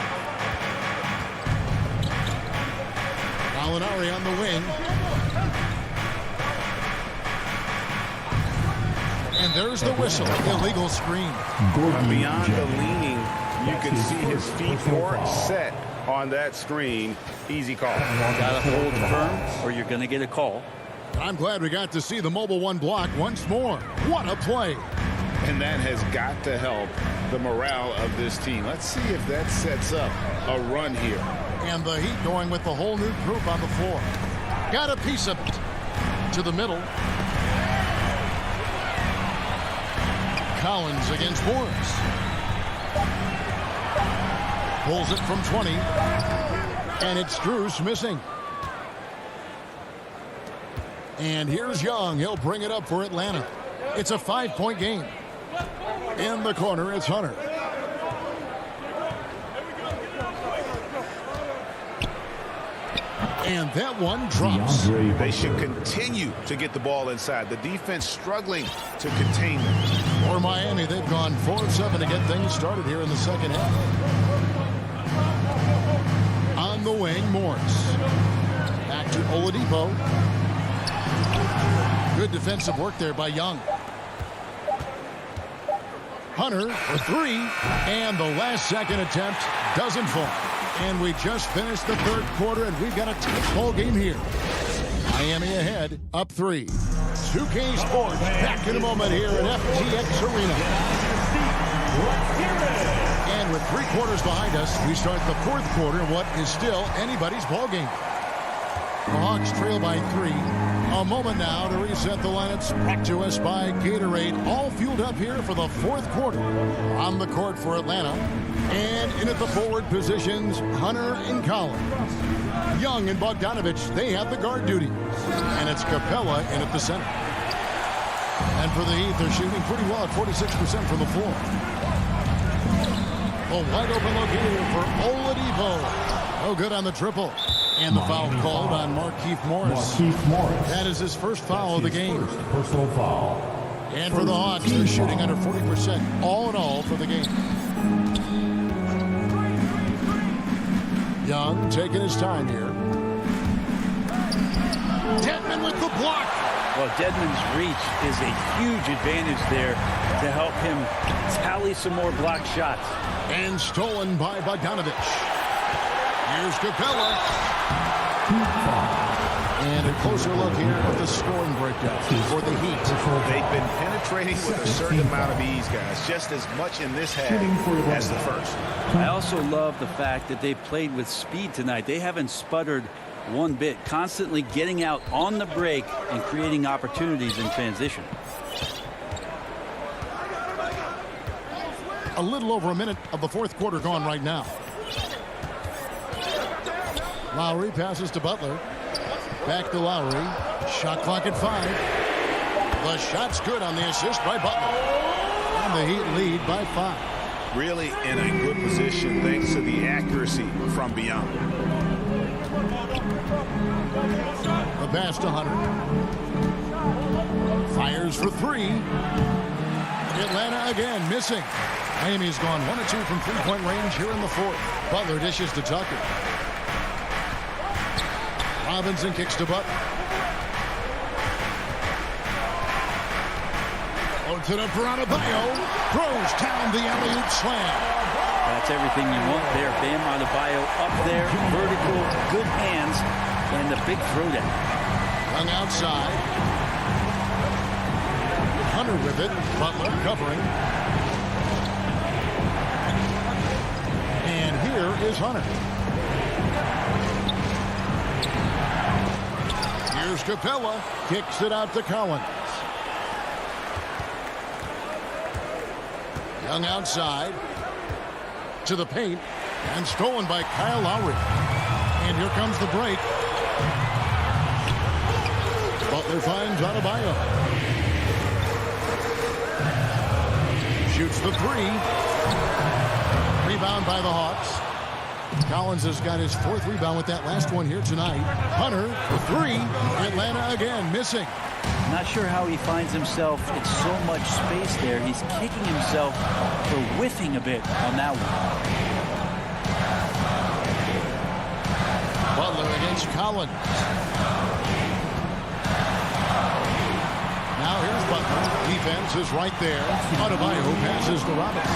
S1: Gallinari on the wing. And there's the whistle. Illegal screen.
S2: Beyond the leaning, you can see his feet more set on that screen. Easy call.
S4: Got to hold firm or you're going to get a call.
S1: I'm glad we got to see the mobile one block once more. What a play.
S2: And that has got to help the morale of this team. Let's see if that sets up a run here.
S1: And the Heat going with the whole new group on the floor. Got a piece of it. To the middle. Collins against Morris. Pulls it from 20. And it's Strus missing. And here's Young. He'll bring it up for Atlanta. It's a 5-point game. In the corner, it's Hunter. And that one drops.
S2: They should continue to get the ball inside. The defense struggling to contain them.
S1: For Miami, they've gone 4 of 7 to get things started here in the second half. On the wing, Morris. Back to Oladipo. Good defensive work there by Young. Hunter for 3. And the last second attempt doesn't fall. And we just finished the third quarter, and we've got a tight ball game here. Miami ahead, up 3. 2K Sports back in a moment here at FTX Arena. And with 3 quarters behind us, we start the fourth quarter in what is still anybody's ball game. The Hawks trail by 3. A moment now to reset the lineups. Brought to us by Gatorade. All fueled up here for the fourth quarter. On the court for Atlanta. And in at the forward positions, Hunter and Collins. Young and Bogdanovich, they have the guard duty. And it's Capella in at the center. And for the Heat, they're shooting pretty well at 46% from the floor. A wide open look here for Oladipo. No good on the triple. And the foul called on Markieff Morris. That is his first foul of the game.
S3: Personal foul.
S1: And for the Hawks, they're shooting under 40% all in all for the game. Young taking his time here. Dedmon with the block.
S4: Well, Dedmon's reach is a huge advantage there to help him tally some more block shots.
S1: And stolen by Bogdanovich. Here's Capella. And a closer look here at the scoring breakdown for the Heat.
S2: They've been penetrating with a certain amount of ease, guys, just as much in this half as the first.
S4: I also love the fact that they played with speed tonight. They haven't sputtered one bit, constantly getting out on the break and creating opportunities in transition.
S1: A little over a minute of the fourth quarter gone right now. Lowry passes to Butler. Back to Lowry. Shot clock at 5. The shot's good on the assist by Butler. And the Heat lead by 5.
S2: Really in a good position thanks to the accuracy from beyond.
S1: The pass to Hunter. Fires for 3. Atlanta again missing. Miami's gone 1 of 2 from three-point range here in the fourth. Butler dishes to Tucker. Robinson kicks to Butler. To the Adebayo. Throws down the alley-oop slam.
S4: That's everything you want there. Bam Adebayo up there. Vertical, good hands, and the big throwdown.
S1: Hung outside. Hunter with it. Butler covering. And here is Hunter. Here's Capella. Kicks it out to Collins. Young outside. To the paint. And stolen by Kyle Lowry. And here comes the break. Butler finds Adebayo. Shoots the 3. Rebound by the Hawks. Collins has got his 4th rebound with that last one here tonight. Hunter, 3. Atlanta again missing.
S4: Not sure how he finds himself. It's so much space there. He's kicking himself for whiffing a bit on that one.
S1: Butler against Collins. Now here's Butler. Defense is right there. Adebayo passes to Robinson.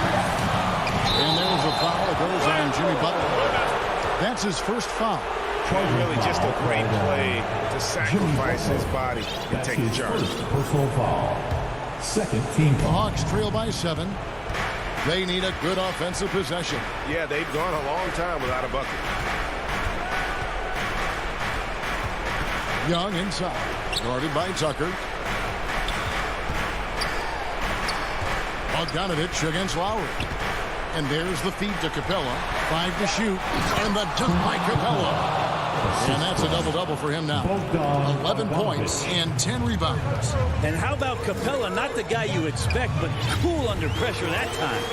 S1: And there's a foul that goes on Jimmy Butler. That's his first foul.
S2: Really just a great play to sacrifice his body and take the charge.
S3: Personal foul. Second team
S1: foul. The Hawks trail by 7. They need a good offensive possession.
S5: Yeah, they've gone a long time without a bucket.
S1: Young inside. Guarded by Tucker. Bogdanovich against Lowry. And there's the feed to Capella. 5 to shoot. And the dunk by Capella. And that's a double-double for him now. 11 points and 10 rebounds.
S4: And how about Capella? Not the guy you expect, but cool under pressure that time.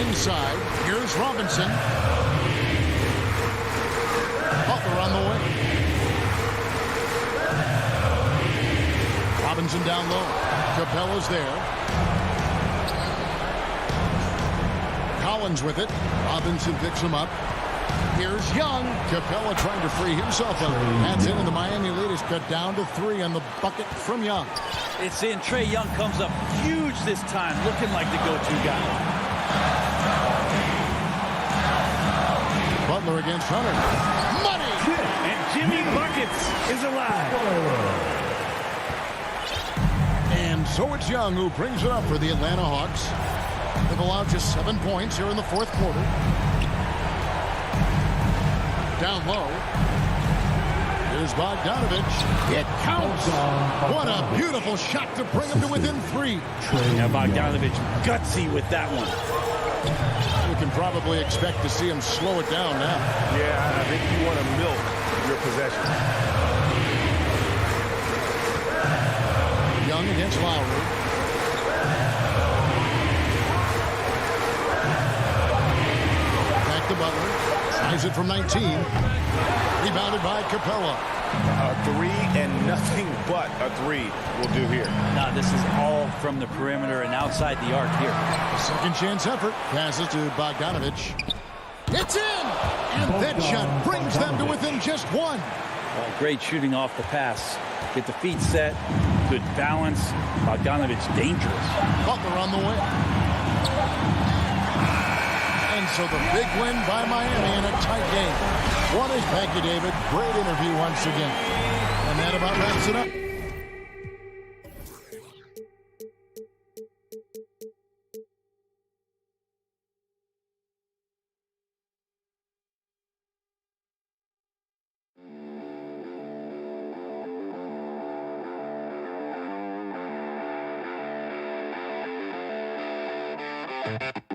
S1: Inside. Here's Robinson. Butler on the way. Robinson down low. Capella's there. Collins with it. Robinson picks him up. Here's Young. Capella trying to free himself up. That's in, and the Miami lead is cut down to 3 on the bucket from Young.
S4: It's in. Trae Young comes up huge this time, looking like the go-to guy.
S1: Butler against Hunter. Money!
S4: And Jimmy Buckets is alive.
S1: And so it's Young who brings it up for the Atlanta Hawks. They've allowed just 7 points here in the fourth quarter. Down low. Here's Bogdanovich. It counts. What a beautiful shot to bring him to within 3.
S4: Now Bogdanovich gutsy with that one.
S1: You can probably expect to see him slow it down now.
S5: Yeah, I think you want to milk your possession.
S1: Young against Lowry. Back to Butler. Tries it from 19. Rebounded by Capella.
S2: A 3 and nothing but a 3 will do here.
S4: Now this is all from the perimeter and outside the arc here.
S1: Second chance effort. Passes to Bogdanovich. It's in! And that shot brings them to within just 1.
S4: Great shooting off the pass. Get the feet set. Good balance. Bogdanovich dangerous.
S1: Butler on the way. so the big win by Miami in a tight game. One is, thank you, David. Great interview once again. And that about wraps it up.
S9: Thank you.